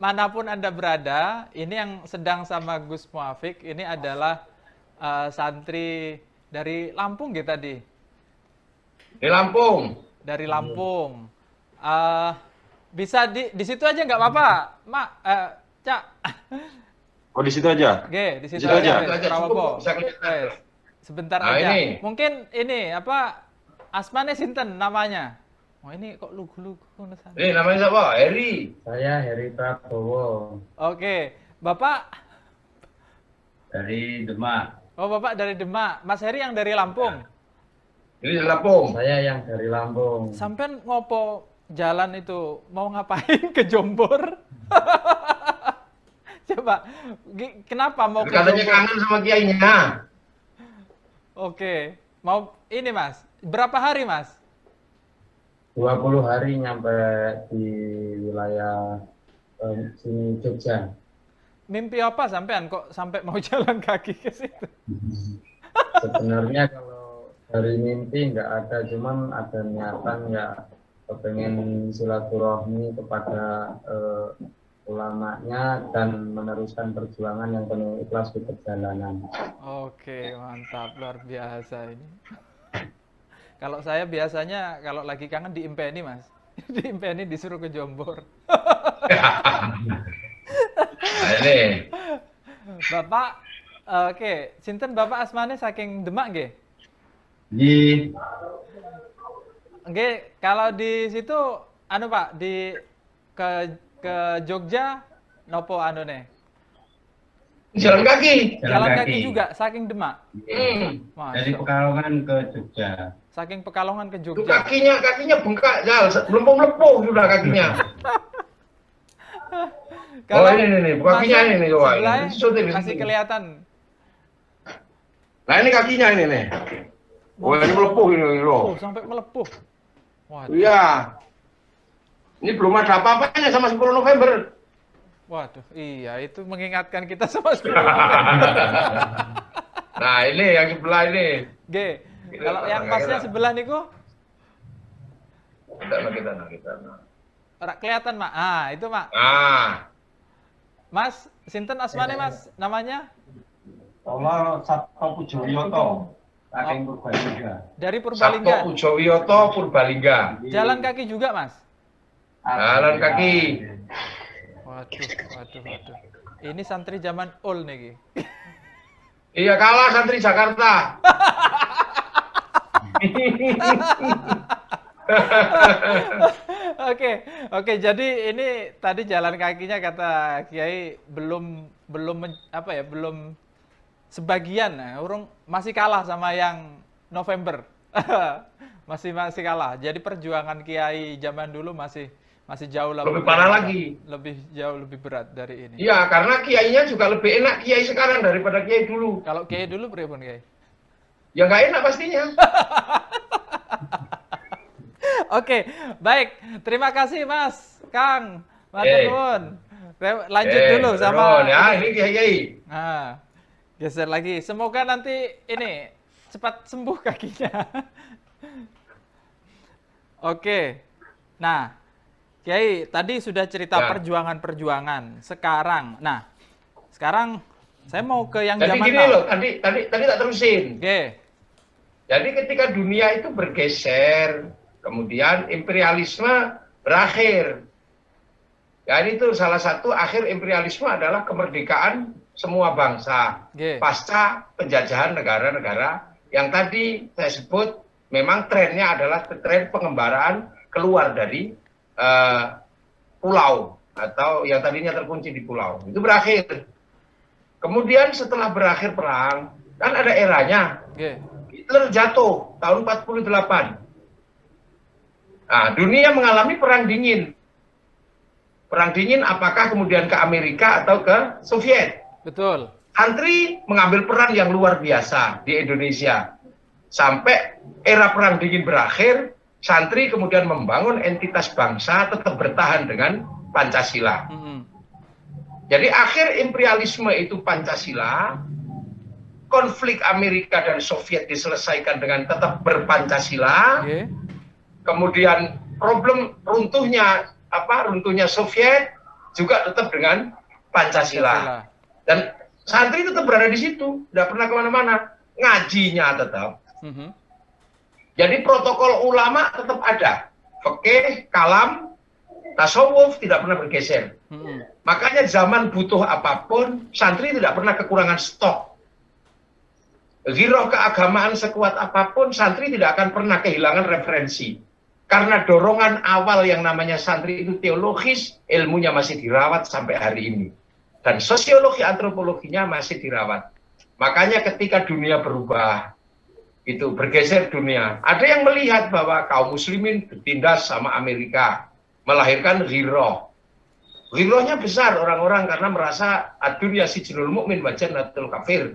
S1: manapun Anda berada, ini yang sedang sama Gus Muafik, ini adalah santri dari Lampung gitu tadi.
S2: Di Lampung.
S1: Dari Lampung. Bisa di situ aja nggak apa-apa, Mak, Cak.
S3: Oh di situ aja.
S1: Oke, di situ aja. Sebentar
S2: nah,
S1: aja.
S2: Ini.
S1: Mungkin ini apa asmane sinten namanya? Oh ini kok lugu-lugu.
S2: Ini namanya siapa? Heri.
S4: Saya Heri Prabowo.
S1: Oke, Bapak
S4: Dari Demak.
S1: Oh, Bapak dari Demak. Mas Heri yang dari Lampung.
S2: Ini dari Lampung.
S4: Saya yang dari Lampung.
S1: Sampai ngopo jalan itu mau ngapain ke Jombor? Coba, kenapa mau ke
S2: Katanya
S1: Jombor?
S2: kangen sama kiainya.
S1: Oke, mau ini Mas. Berapa hari Mas?
S4: 20 hari nyampe di wilayah sini Jogja.
S1: Mimpi apa sampean kok sampai mau jalan kaki ke situ?
S4: Sebenarnya kalau dari mimpi nggak ada, cuman ada niatan ya pengen silaturahmi kepada ulamanya dan meneruskan perjuangan yang penuh ikhlas di perjalanan.
S1: Oke, mantap, luar biasa ini. Kalau saya biasanya kalau lagi kangen diimpeni Mas, diimpeni disuruh ke Jombor.
S2: Nah, ini.
S1: Bapak, oke, sinten Bapak asmane saking Demak nggih?
S4: Di
S1: Nggih, kalau di situ anu Pak, di ke Jogja nopo anune?
S2: Jalan kaki.
S1: Jalan kaki juga saking Demak.
S4: dari Pekalongan ke Jogja.
S1: Saking Pekalongan ke
S2: Itu
S1: Jogja.
S2: kakinya bengkak, Jal. Melepuh sudah kakinya.
S1: Kalau
S2: ini, kakinya ini coba.
S1: sebelahnya masih kelihatan.
S2: Nah ini kakinya ini nih. Oh ini melepuh ini loh.
S1: Oh, sampai melepuh. Waduh.
S2: Iya. Ini belum ada apa-apanya sama 10 November.
S1: Waduh, iya itu mengingatkan kita sama 10 November.
S2: Nah ini yang sebelah ini.
S1: G. Kalau yang pasnya sebelah niku
S2: Kita.
S1: ora kelihatan, Mak. Ah, itu, Mak.
S2: Ah.
S1: Mas, sinten asmane Mas namanya?
S4: Allah Sabto Pujoyoto, saking Purbalingga.
S1: Dari Purbalingga.
S2: Sabto Pujoyoto Purbalingga.
S1: Jalan kaki juga, Mas?
S2: Jalan kaki.
S1: Waduh. Ini santri zaman old nih.
S2: Iya kalah santri Jakarta.
S1: Oke. Jadi ini tadi jalan kakinya kata Kiai belum sebagian, urung masih kalah sama yang November. masih kalah. Jadi perjuangan Kiai zaman dulu masih jauh
S2: lebih parah lagi.
S1: Lebih berat dari ini.
S2: Iya, karena kiainya juga lebih enak Kiai sekarang daripada Kiai dulu.
S1: Kalau Kiai dulu pripun, Kiai?
S2: Ya nggak enak pastinya.
S1: Oke, baik. Terima kasih Mas Kang. Matur nuwun. Lanjut dulu sama
S2: ya, ini Kiai.
S1: Nah, geser lagi. Semoga nanti ini cepat sembuh kakinya. Oke. Nah, Kiai, tadi sudah cerita perjuangan-perjuangan. Sekarang saya mau ke yang
S2: jadi
S1: zaman
S2: gini
S1: now.
S2: loh, tadi tak terusin.
S1: Oke.
S2: Jadi ketika dunia itu bergeser, kemudian imperialisme berakhir. Ya itu salah satu akhir imperialisme adalah kemerdekaan semua bangsa. Pasca penjajahan negara-negara yang tadi saya sebut memang trennya adalah tren pengembaraan keluar dari pulau atau yang tadinya terkunci di pulau. Itu berakhir. Kemudian setelah berakhir perang, kan ada eranya. Hitler jatuh tahun 48. Nah, dunia mengalami perang dingin. Perang dingin apakah kemudian ke Amerika atau ke Soviet?
S1: Betul.
S2: Santri mengambil peran yang luar biasa di Indonesia. Sampai era perang dingin berakhir, santri kemudian membangun entitas bangsa tetap bertahan dengan Pancasila. Jadi akhir imperialisme itu Pancasila, konflik Amerika dan Soviet diselesaikan dengan tetap berpancasila. Kemudian problem runtuhnya Soviet juga tetap dengan Pancasila. Dan santri tetap berada di situ, tidak pernah kemana-mana. Ngajinya tetap. Jadi protokol ulama tetap ada. Fikih, kalam, tasawuf tidak pernah bergeser. Makanya zaman butuh apapun, santri tidak pernah kekurangan stok. Giroh keagamaan sekuat apapun, santri tidak akan pernah kehilangan referensi. Karena dorongan awal yang namanya santri itu teologis, ilmunya masih dirawat sampai hari ini. Dan sosiologi antropologinya masih dirawat. Makanya ketika dunia berubah, itu bergeser dunia. Ada yang melihat bahwa kaum muslimin ditindas sama Amerika, melahirkan giroh. Girohnya besar orang-orang karena merasa ad-dunya sijnul mu'min wa jannatul kafir.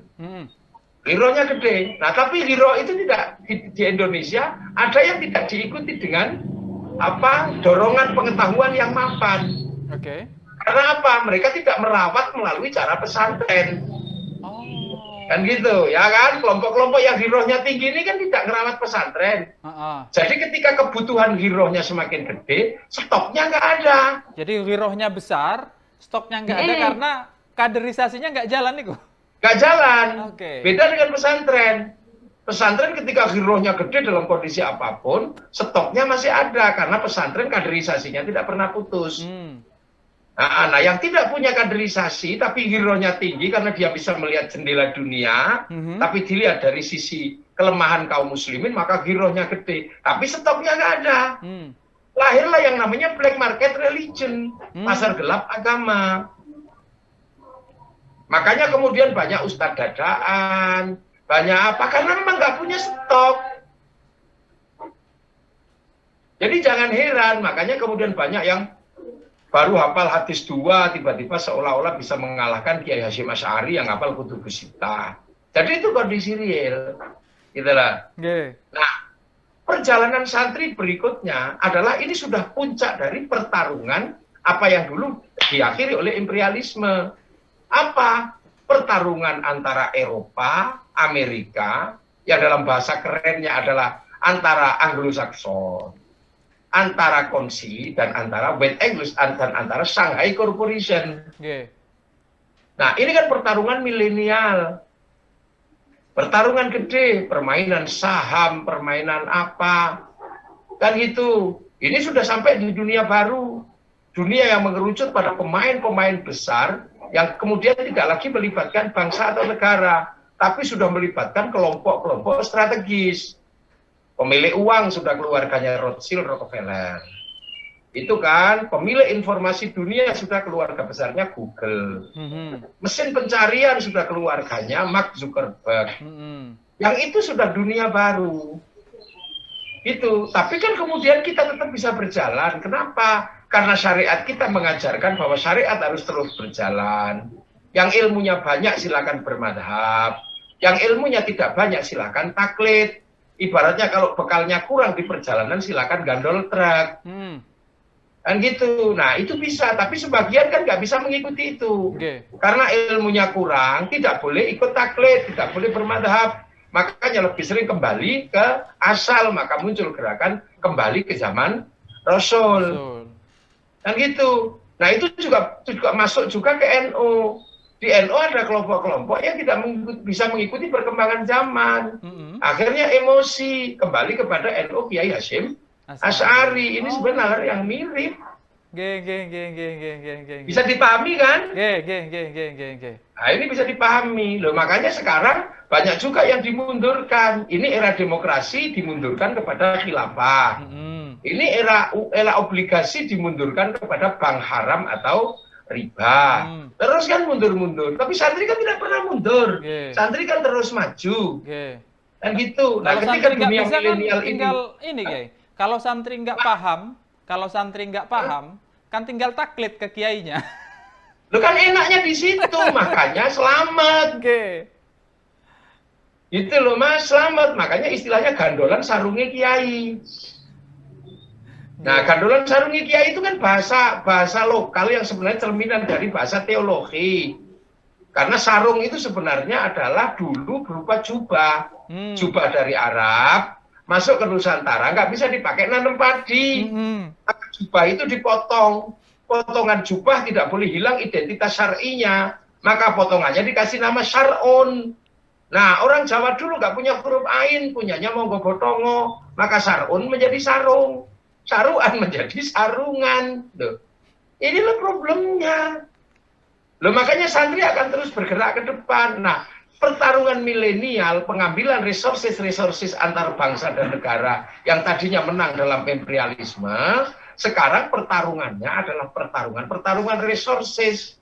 S2: Girohnya gede. Nah, tapi giroh itu tidak di Indonesia ada yang tidak diikuti dengan dorongan pengetahuan yang mapan. Karena apa? Mereka tidak merawat melalui cara pesantren. Kan gitu, ya kan? Kelompok-kelompok yang girohnya tinggi ini kan tidak merawat pesantren. Jadi ketika kebutuhan girohnya semakin gede, stoknya nggak ada.
S1: Jadi girohnya besar, stoknya nggak ada karena kaderisasinya nggak jalan nih,
S2: Nggak jalan. Beda dengan pesantren. Pesantren ketika girohnya gede dalam kondisi apapun, stoknya masih ada karena pesantren kaderisasinya tidak pernah putus. Nah, yang tidak punya kaderisasi tapi girohnya tinggi karena dia bisa melihat jendela dunia, tapi dilihat dari sisi kelemahan kaum muslimin maka girohnya gede, tapi stoknya nggak ada. Lahirlah yang namanya black market religion, pasar gelap agama. Makanya kemudian banyak ustadz dadaan, banyak apa, karena memang nggak punya stok. Jadi jangan heran, makanya kemudian banyak yang baru hafal hadis 2, tiba-tiba seolah-olah bisa mengalahkan Kiai Hasyim Asy'ari yang hafal Kutubus Sittah. Jadi itu kondisi real. Itulah. Nah, perjalanan santri berikutnya adalah ini sudah puncak dari pertarungan apa yang dulu diakhiri oleh imperialisme. Apa? Pertarungan antara Eropa, Amerika, yang dalam bahasa kerennya adalah antara Anglo-Saxon, antara konsili dan antara West English dan antara Shanghai Corporation. Nah, ini kan pertarungan milenial. Pertarungan gede, permainan saham, permainan apa. Kan gitu. Ini sudah sampai di dunia baru. Dunia yang mengerucut pada pemain-pemain besar yang kemudian tidak lagi melibatkan bangsa atau negara, tapi sudah melibatkan kelompok-kelompok strategis. Pemilik uang sudah keluarganya Rothschild, Rockefeller. Itu kan, pemilik informasi dunia sudah keluarga besarnya Google. Mesin pencarian sudah keluarganya Mark Zuckerberg. Yang itu sudah dunia baru. Itu. Tapi kan kemudian kita tetap bisa berjalan. Kenapa? Karena syariat kita mengajarkan bahwa syariat harus terus berjalan. Yang ilmunya banyak silakan bermadhab. Yang ilmunya tidak banyak silakan taklid. Ibaratnya kalau bekalnya kurang di perjalanan silakan gandol truk. Kan gitu. Nah itu bisa, tapi sebagian kan nggak bisa mengikuti itu. Karena ilmunya kurang, tidak boleh ikut taklid, tidak boleh bermadhab. Makanya lebih sering kembali ke asal, maka muncul gerakan kembali ke zaman Rasul. Kan gitu. Nah itu juga masuk juga ke NU. Di NU ada kelompok-kelompok yang tidak bisa mengikuti perkembangan zaman. Akhirnya emosi kembali kepada NU Kiai Hasyim Asy'ari. Ini sebenarnya yang mirip. Bisa dipahami kan? Nah ini bisa dipahami. Loh makanya sekarang banyak juga yang dimundurkan. Ini era demokrasi dimundurkan kepada khilafah. Ini era obligasi dimundurkan kepada bank haram atau riba. Terus kan mundur-mundur. Tapi santri kan tidak pernah mundur. Santri kan terus maju. Dan gitu. Nah, ketika dunia milenial
S1: ini, kalau santri nggak paham, kan tinggal taklid ke kiainya.
S2: Lo kan enaknya di situ, makanya selamat. Itu loh Mas, selamat. Makanya istilahnya gandolan sarungnya kiai. Nah, gandolan sarungi kiai itu kan bahasa lokal yang sebenarnya cerminan dari bahasa teologi. Karena sarung itu sebenarnya adalah dulu berupa jubah. Jubah dari Arab, masuk ke Nusantara, nggak bisa dipakai nanam padi. Jubah itu dipotong. Potongan jubah tidak boleh hilang identitas syar'inya. Maka potongannya dikasih nama syar'un. Nah, orang Jawa dulu nggak punya huruf ain, punyanya monggo botongo. Maka sar'un menjadi sarung. Saruan menjadi sarungan. Loh. Inilah problemnya. Loh, makanya santri akan terus bergerak ke depan. Nah, pertarungan milenial, pengambilan resources antar bangsa dan negara yang tadinya menang dalam imperialisme, sekarang pertarungannya adalah pertarungan resources.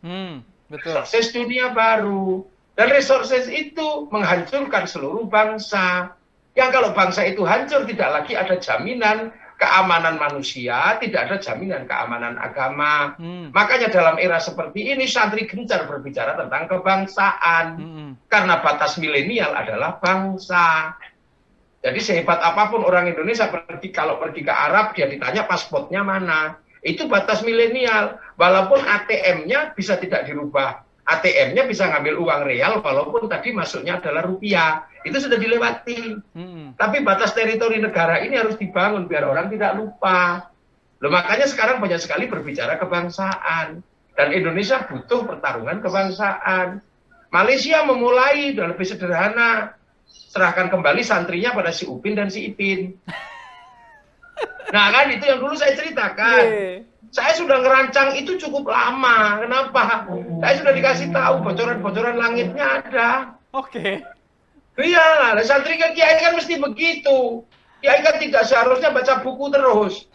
S1: Betul.
S2: Resources dunia baru. Dan resources itu menghancurkan seluruh bangsa. Yang kalau bangsa itu hancur, tidak lagi ada jaminan keamanan manusia, tidak ada jaminan keamanan agama. Makanya dalam era seperti ini, santri gencar berbicara tentang kebangsaan. Karena batas milenial adalah bangsa. Jadi sehebat apapun orang Indonesia kalau pergi ke Arab, dia ditanya paspornya mana. Itu batas milenial. Walaupun ATM-nya bisa tidak dirubah. ATM-nya bisa ngambil uang real, walaupun tadi masuknya adalah rupiah. Itu sudah dilewati. Tapi batas teritori negara ini harus dibangun biar orang tidak lupa. Loh, makanya sekarang banyak sekali berbicara kebangsaan. Dan Indonesia butuh pertarungan kebangsaan. Malaysia memulai dan lebih sederhana. Serahkan kembali santrinya pada si Upin dan si Ipin. Nah kan itu yang dulu saya ceritakan. Saya sudah ngerancang itu cukup lama. Kenapa? Saya sudah dikasih tahu bocoran-bocoran langitnya ada.
S1: Oke.
S2: Iya, santri ke kiai kan mesti begitu. Kiai kan tidak seharusnya baca buku terus.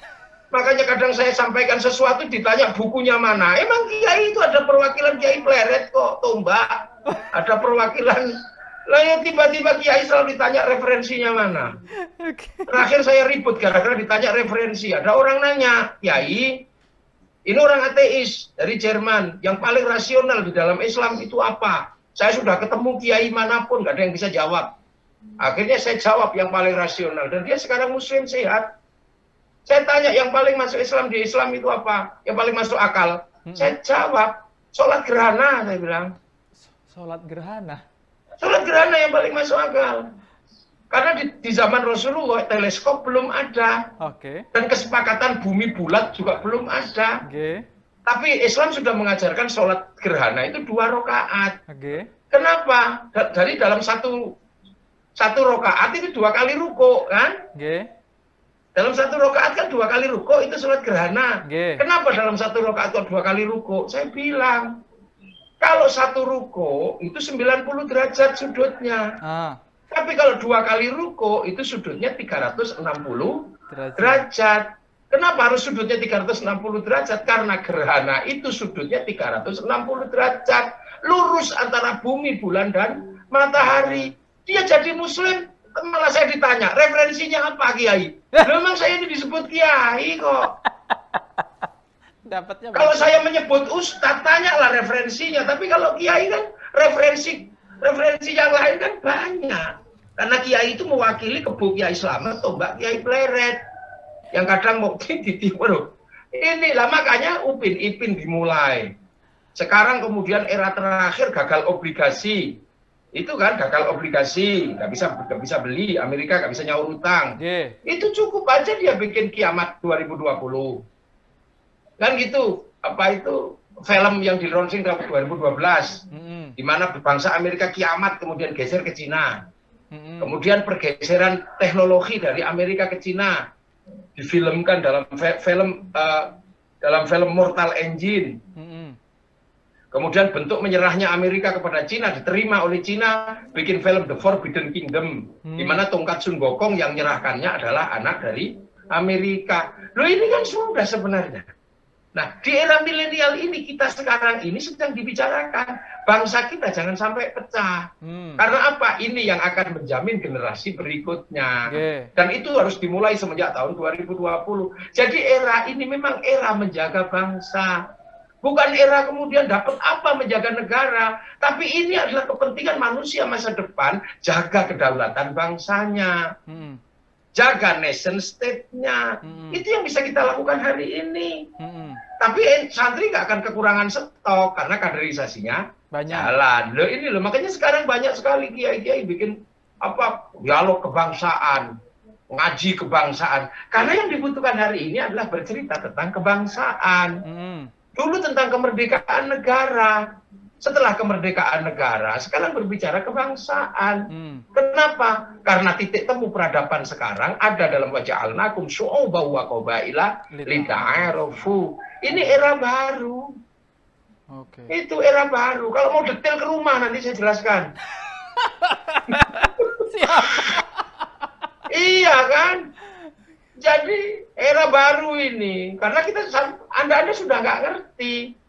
S2: Makanya kadang saya sampaikan sesuatu ditanya bukunya mana. Emang kiai itu ada perwakilan kiai pleret kok, tombak. Ada perwakilan. Lah yang tiba-tiba kiai selalu ditanya referensinya mana. Terakhir saya ribut gara-gara ditanya referensi. Ada orang nanya, kiai, ini orang ateis dari Jerman, yang paling rasional di dalam Islam itu apa? Saya sudah ketemu kiai manapun, nggak ada yang bisa jawab. Akhirnya saya jawab yang paling rasional, dan dia sekarang muslim sehat. Saya tanya yang paling masuk Islam di Islam itu apa? Yang paling masuk akal? Saya jawab, sholat gerhana, saya bilang.
S1: Sholat gerhana?
S2: Sholat gerhana yang paling masuk akal. Karena di zaman Rasulullah teleskop belum ada. Dan kesepakatan bumi bulat juga belum ada. Tapi Islam sudah mengajarkan sholat gerhana itu 2 rakaat. Kenapa? Dari dalam satu rakaat itu 2 kali ruko, kan? Dalam 1 rakaat kan 2 kali ruko itu sholat gerhana. Kenapa dalam 1 rakaat kok 2 kali ruko? Saya bilang, kalau 1 ruko itu 90 derajat sudutnya. Tapi kalau 2 kali ruko itu sudutnya 360 derajat. Kenapa harus sudutnya 360 derajat? Karena gerhana itu sudutnya 360 derajat. Lurus antara bumi, bulan, dan matahari. Dia jadi muslim, malah saya ditanya, referensinya apa Kiai? Memang saya ini disebut Kiai kok. Kalau saya menyebut Ustadz, tanyalah referensinya. Tapi kalau Kiai kan referensi yang lain kan banyak. Karena Kiai itu mewakili Kebu Kiai Slamet, tombak Kiai Pleret. Yang kadang mau di timur. Inilah makanya Upin Ipin dimulai. Sekarang kemudian era terakhir gagal obligasi. Itu kan gagal obligasi, nggak bisa beli, Amerika nggak bisa nyaur utang. Itu cukup aja dia bikin kiamat 2020. Kan gitu, apa itu film yang di launching tahun 2012, di mana bangsa Amerika kiamat kemudian geser ke Cina. Kemudian pergeseran teknologi dari Amerika ke Cina difilmkan dalam film Mortal Engine. Kemudian bentuk menyerahnya Amerika kepada Cina diterima oleh Cina, bikin film The Forbidden Kingdom, di mana tongkat Sun Gokong yang menyerahkannya adalah anak dari Amerika. Loh ini kan sudah sebenarnya. Nah di era milenial ini kita sekarang ini sedang dibicarakan bangsa kita jangan sampai pecah. Karena apa? Ini yang akan menjamin generasi berikutnya. Dan itu harus dimulai semenjak tahun 2020. Jadi era ini memang era menjaga bangsa. Bukan era kemudian dapat apa menjaga negara, tapi ini adalah kepentingan manusia masa depan, jaga kedaulatan bangsanya. jaga nation state-nya. Itu yang bisa kita lakukan hari ini. Tapi santri nggak akan kekurangan stok karena kaderisasinya
S1: banyak.
S2: Jalan. Loh, makanya sekarang banyak sekali kiai-kiai bikin dialog kebangsaan, ngaji kebangsaan. Karena yang dibutuhkan hari ini adalah bercerita tentang kebangsaan. Dulu tentang kemerdekaan negara. Setelah kemerdekaan negara, sekarang berbicara kebangsaan. Kenapa? Karena titik temu peradaban sekarang ada dalam waja'alnakum syu'uban wa qabaila lita'arafu. Ini era baru. Itu era baru. Kalau mau detail ke rumah nanti saya jelaskan.
S1: Siap.
S2: Iya kan? Jadi era baru ini. Karena Anda sudah nggak ngerti.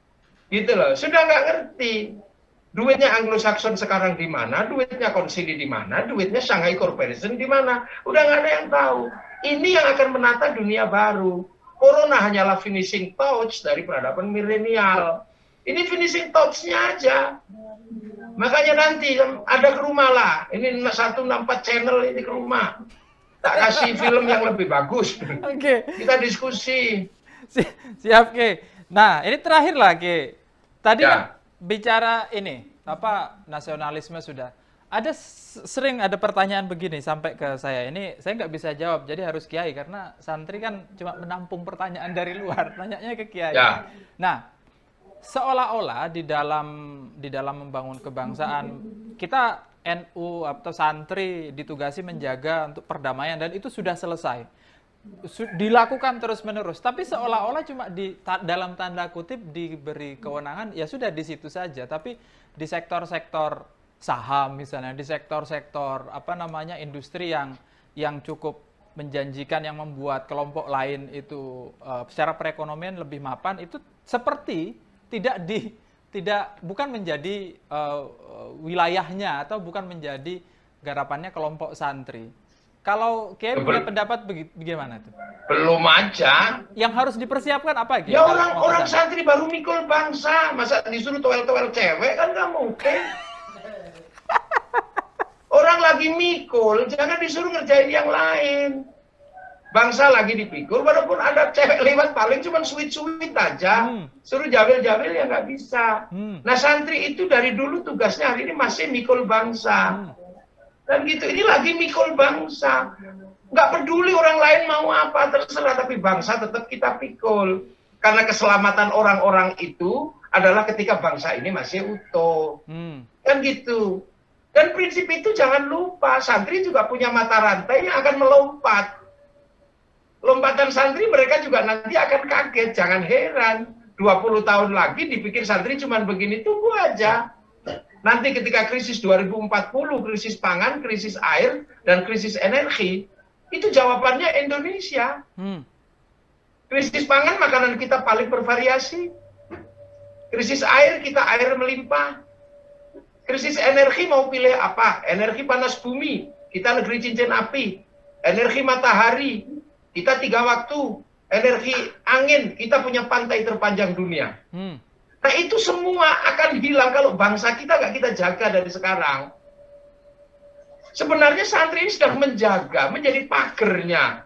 S2: Gitu loh, sudah nggak ngerti. Duitnya Anglo-Saxon sekarang di mana, duitnya konsili di mana, duitnya Shanghai Corporation di mana. Udah nggak ada yang tahu. Ini yang akan menata dunia baru. Corona hanyalah finishing touch dari peradaban milenial. Ini finishing touch-nya aja. Makanya nanti ada ke rumah lah. Ini 164 channel ini ke rumah. Tak kasih film yang lebih bagus. Kita diskusi.
S1: Siap, Ki. Nah, ini terakhir lagi. Tadi kan bicara ini, nasionalisme sudah. Sering ada pertanyaan begini sampai ke saya. Ini saya nggak bisa jawab, jadi harus kiai karena santri kan cuma menampung pertanyaan dari luar, tanyanya ke kiai. Nah, seolah-olah di dalam membangun kebangsaan kita NU atau santri ditugasi menjaga untuk perdamaian dan itu sudah selesai. Dilakukan terus-menerus, tapi seolah-olah cuma dalam tanda kutip diberi kewenangan, ya sudah di situ saja. Tapi di sektor-sektor saham misalnya, di sektor-sektor industri yang cukup menjanjikan, yang membuat kelompok lain itu secara perekonomian lebih mapan, itu seperti bukan menjadi wilayahnya atau bukan menjadi garapannya kelompok santri. Kalau Kiai punya pendapat bagaimana tuh?
S2: Belum aja.
S1: Yang harus dipersiapkan apa?
S2: Ya orang santri baru mikul bangsa, masa disuruh toel-toel cewek kan nggak mungkin. Orang lagi mikul, jangan disuruh ngerjain yang lain. Bangsa lagi dipikul, walaupun ada cewek lewat paling cuma sweet-sweet aja. Suruh jawil-jawil ya nggak bisa. Nah santri itu dari dulu tugasnya hari ini masih mikul bangsa. Dan gitu, ini lagi mikul bangsa. Nggak peduli orang lain mau apa, terserah. Tapi bangsa tetap kita pikul. Karena keselamatan orang-orang itu adalah ketika bangsa ini masih utuh. Kan gitu. Dan prinsip itu jangan lupa, santri juga punya mata rantai yang akan melompat. Lompatan santri mereka juga nanti akan kaget, jangan heran. 20 tahun lagi dipikir santri cuman begini, tunggu aja. Nanti ketika krisis 2040, krisis pangan, krisis air, dan krisis energi, itu jawabannya Indonesia. Krisis pangan, makanan kita paling bervariasi. Krisis air, kita air melimpah. Krisis energi mau pilih apa? Energi panas bumi, kita negeri cincin api. Energi matahari, kita 3 waktu. Energi angin, kita punya pantai terpanjang dunia. Nah itu semua akan hilang kalau bangsa kita nggak kita jaga dari sekarang. Sebenarnya santri ini sudah menjaga, menjadi pagernya.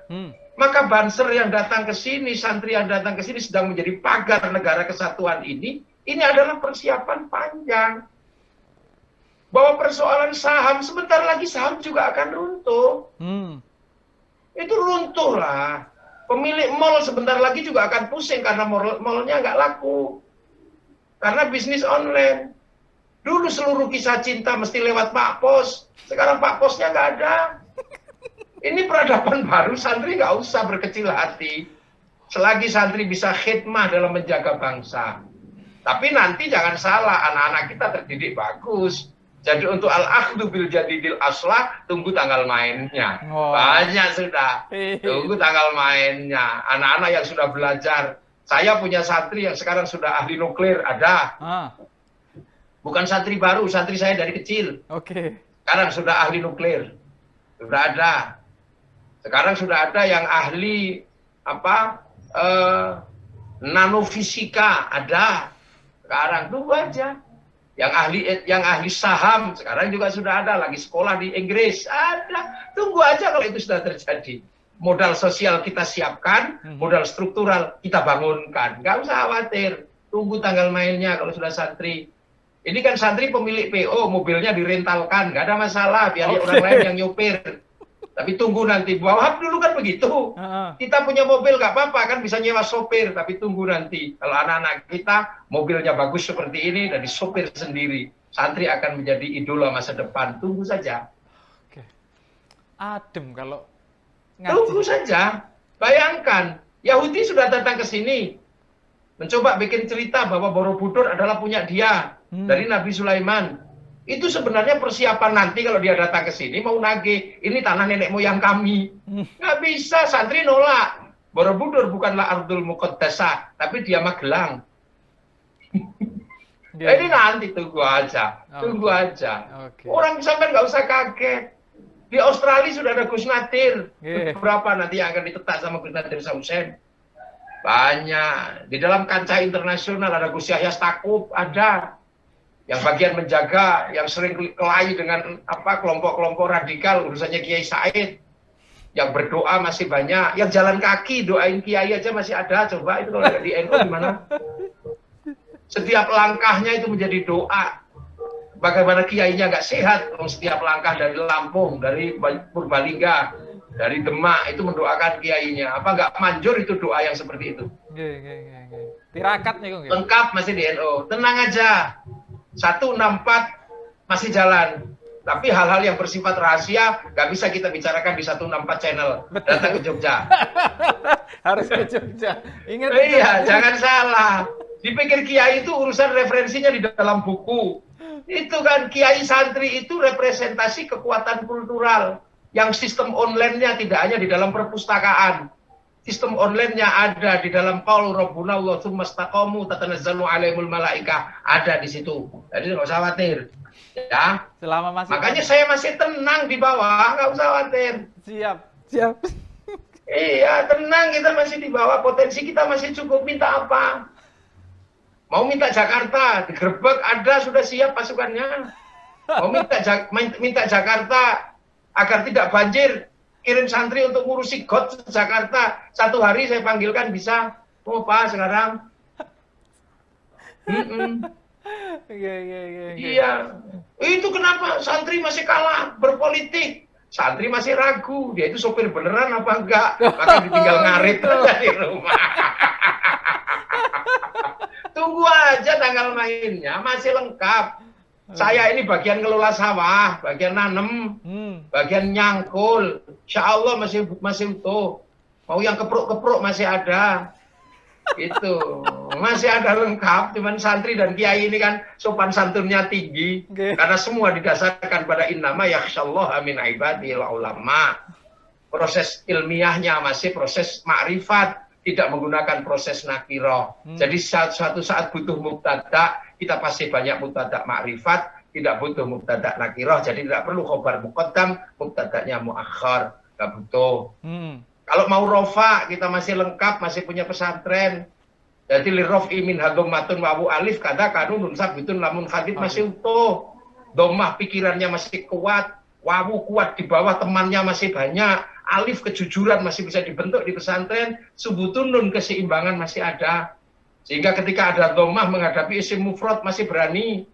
S2: Maka banser yang datang ke sini, santri yang datang ke sini sedang menjadi pagar negara kesatuan ini adalah persiapan panjang. Bahwa persoalan saham, sebentar lagi saham juga akan runtuh. Itu runtuh lah. Pemilik mall sebentar lagi juga akan pusing karena mallnya nggak laku. Karena bisnis online. Dulu seluruh kisah cinta mesti lewat Pak Pos. Sekarang Pak Posnya nggak ada. Ini peradaban baru, santri nggak usah berkecil hati. Selagi santri bisa khidmah dalam menjaga bangsa. Tapi nanti jangan salah, anak-anak kita terdidik bagus. Jadi untuk al-akhdhu bil jadidil aslah, tunggu tanggal mainnya. Banyak sudah. Tunggu tanggal mainnya. Anak-anak yang sudah belajar. Saya punya santri yang sekarang sudah ahli nuklir, ada. Bukan santri baru, santri saya dari kecil. Sekarang sudah ahli nuklir. Sudah ada. Sekarang sudah ada yang ahli nanofisika, ada. Sekarang tunggu aja. yang ahli saham sekarang juga sudah ada, lagi sekolah di Inggris ada. Tunggu aja kalau itu sudah terjadi. Modal sosial kita siapkan, modal struktural kita bangunkan. Nggak usah khawatir, tunggu tanggal mainnya kalau sudah santri. Ini kan santri pemilik PO, mobilnya direntalkan, nggak ada masalah, biar orang lain yang nyopir. Tapi tunggu nanti, Wahab dulu kan begitu. Kita punya mobil nggak apa-apa, kan bisa nyewa sopir, tapi tunggu nanti. Kalau anak-anak kita mobilnya bagus seperti ini dan disopir sendiri, santri akan menjadi idola masa depan. Tunggu saja.
S1: Oke. Adem kalau ngaji.
S2: Tunggu saja. Bayangkan, Yahudi sudah datang ke sini, mencoba bikin cerita bahwa Borobudur adalah punya dia, dari Nabi Sulaiman. Itu sebenarnya persiapan nanti kalau dia datang ke sini mau nagih, ini tanah nenek moyang kami. Nggak bisa, santri nolak. Borobudur bukanlah Ardul Muqaddasah, tapi dia Magelang. Ini nanti tunggu aja, tunggu aja. Orang sampai nggak usah kaget. Di Australia sudah ada Gus Nadir. Berapa nanti yang akan ditetak sama Gus Nadir Sausen? Banyak. Di dalam kancah internasional ada Gus Yahya Stakuf, ada. Yang bagian menjaga, yang sering kelahi dengan kelompok-kelompok radikal, urusannya Kiai Said. Yang berdoa masih banyak, yang jalan kaki doain Kiai aja masih ada. Coba itu kalau ada di NU gimana? Setiap langkahnya itu menjadi doa. Bagaimana Kiainya nggak sehat, setiap langkah dari Lampung, dari Purbalingga, dari Demak itu mendoakan Kiainya. Apa nggak manjur itu doa yang seperti itu?
S1: Tirakat nih kok.
S2: Lengkap masih di NU. Tenang aja. 164 masih jalan, tapi hal-hal yang bersifat rahasia nggak bisa kita bicarakan di 164 channel. Datang ke Jogja.
S1: Harus ke Jogja. Ingat.
S2: Iya, jangan salah. Dipikir kiai itu urusan referensinya di dalam buku. Itu kan kiai santri itu representasi kekuatan kultural yang sistem online-nya tidak hanya di dalam perpustakaan. Sistem online-nya ada di dalam qaul rabbuna Allah tsumma istaqamu tatanazzalu alaihimul malaikah, ada di situ. Jadi nggak usah khawatir. Ya.
S1: Selama masih
S2: makanya saya masih tenang di bawah, nggak usah khawatir.
S1: Siap.
S2: Iya, tenang, kita masih di bawah, potensi kita masih cukup. Minta apa? Mau minta Jakarta, digerebek ada, sudah siap pasukannya. Mau minta Jakarta agar tidak banjir, kirim santri untuk ngurusi got Jakarta. 1 hari saya panggilkan bisa. Oh Pak, sekarang. Iya. Itu kenapa santri masih kalah berpolitik? Santri masih ragu, dia itu sopir beneran apa enggak? Maka ditinggal ngarit dari rumah. Tunggu aja tanggal mainnya, masih lengkap. Saya ini bagian ngelola sawah, bagian nanem, bagian nyangkul. Insya Allah masih utuh. Mau yang kepruk-kepruk masih ada. Itu masih ada lengkap. Cuman santri dan kiai ini kan sopan santunnya tinggi. Karena semua didasarkan pada innama yakhsyallaha min ibadil ulama. Proses ilmiahnya masih proses makrifat, tidak menggunakan proses nakiroh. Jadi suatu saat butuh mubtada, kita pasti banyak mubtada makrifat, tidak butuh mubtada nakiroh. Jadi tidak perlu khobar muqaddam, mubtadanya muakhar, nggak butuh. Kalau mau rofa, kita masih lengkap, masih punya pesantren. Jadi lirof imin hadomatun wawu alif kada kanun nun sabitun lamun khadid masih utuh. Domah pikirannya masih kuat, wawu kuat di bawah, temannya masih banyak. Alif kejujuran masih bisa dibentuk di pesantren, subutun nun keseimbangan masih ada. Sehingga ketika ada domah menghadapi isim mufrad masih berani.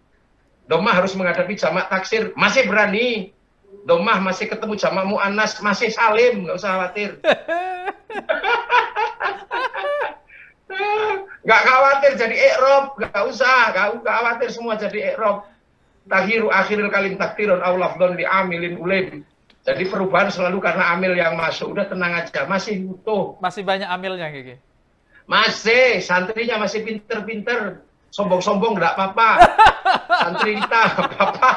S2: Domah harus menghadapi jamak taksir masih berani. Domah masih ketemu jamak mu'annas masih salim, nggak usah khawatir. Nggak khawatir jadi i'rab, nggak usah, nggak khawatir semua jadi i'rab. Takhiru akhiril kalim takdirun aw lafdhun li amilin ulim. Jadi perubahan selalu karena amil yang masuk. Udah tenang aja, masih utuh.
S1: Masih banyak amilnya, Kiki?
S2: Masih, santrinya masih pinter-pinter. Sombong-sombong nggak apa-apa. Santri kita nggak apa-apa.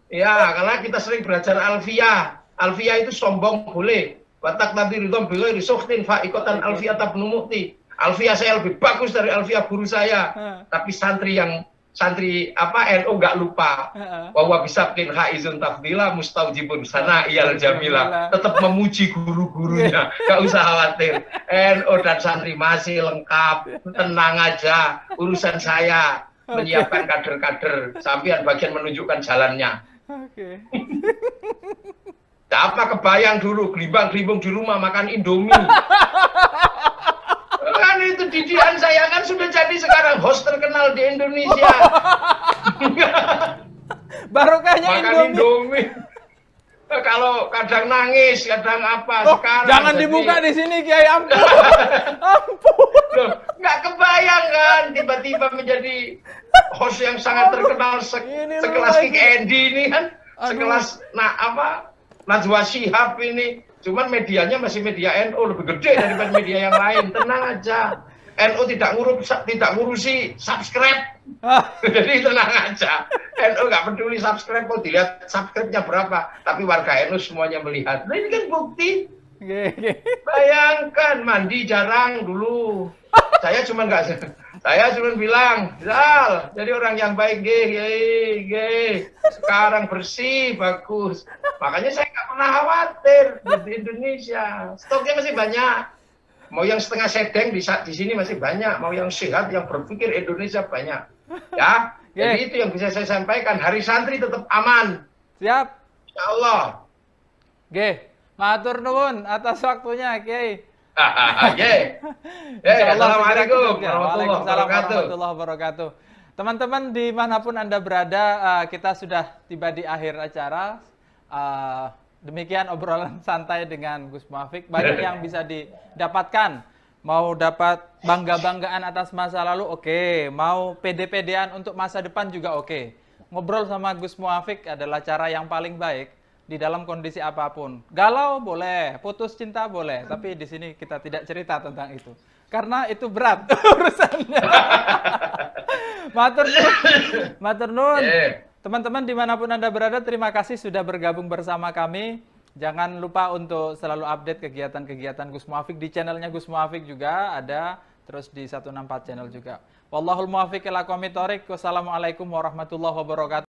S2: Ya, karena kita sering belajar alfiyah. Alfiyah itu sombong boleh. Watak tadi ridhom bighairi sukhtin fa ikotan alfiyah tabnu mu'ti. Alfiyah saya lebih bagus dari alfiyah guru saya. Tapi santri NU nggak lupa bahwa bisa bikin haizun tafdila mustaujibun sana iyal jamila, tetap memuji guru-gurunya, nggak usah khawatir. NU dan santri masih lengkap, tenang aja, urusan saya menyiapkan kader-kader, sampean bagian menunjukkan jalannya.
S1: Oke.
S2: Apa kebayang dulu gelimbang-gelimbung di rumah makan Indomie. Kan itu didikan saya kan sudah jadi sekarang host terkenal di Indonesia.
S1: Barokahnya
S2: Makan
S1: Indomie.
S2: Kalau kadang nangis, kadang apa
S1: Oh,
S2: sekarang.
S1: jangan
S2: jadi,
S1: dibuka di sini, Kiai. Ampun. Ampun.
S2: loh, nggak kebayang kan tiba-tiba menjadi host yang sangat terkenal
S1: Ini
S2: sekelas
S1: lagi.
S2: Kick Andy ini kan,
S1: Aduh.
S2: sekelas Najwa Shihab ini. Cuman medianya masih media NU, lebih gede daripada media yang lain. Tenang aja. NU tidak ngurusi subscribe. Jadi tenang aja. NU nggak peduli subscribe, kok dilihat subscribe-nya berapa. Tapi warga NU semuanya melihat. Nah ini kan bukti. Bayangkan mandi jarang dulu. Saya cuma bilang, Zal, jadi orang yang baik, sekarang bersih, bagus. Makanya saya nggak pernah khawatir di Indonesia. Stoknya masih banyak. Mau yang setengah sedeng di sini masih banyak. Mau yang sehat, yang berpikir Indonesia banyak. Ya, jadi itu yang bisa saya sampaikan. Hari santri tetap aman.
S1: Siap.
S2: Insya Allah.
S1: Matur nuwun atas waktunya, Kiai.
S2: Assalamualaikum
S1: warahmatullahi wabarakatuh. Teman-teman dimanapun Anda berada, kita sudah tiba di akhir acara. Demikian obrolan santai dengan Gus Muafiq. Banyak yang bisa didapatkan. Mau dapat bangga-banggaan atas masa lalu, oke. Mau pede-pedean untuk masa depan juga oke. Ngobrol sama Gus Muafiq adalah cara yang paling baik di dalam kondisi apapun. Galau boleh, putus cinta boleh, tapi di sini kita tidak cerita tentang itu. Karena itu berat urusannya. Matur nuwun. Teman-teman dimanapun Anda berada, terima kasih sudah bergabung bersama kami. Jangan lupa untuk selalu update kegiatan-kegiatan Gus Muafiq di channelnya Gus Muafiq juga ada, terus di 164 channel juga. Wallahul muwaffiq ila aqwamit thoriq. Wassalamualaikum warahmatullahi wabarakatuh.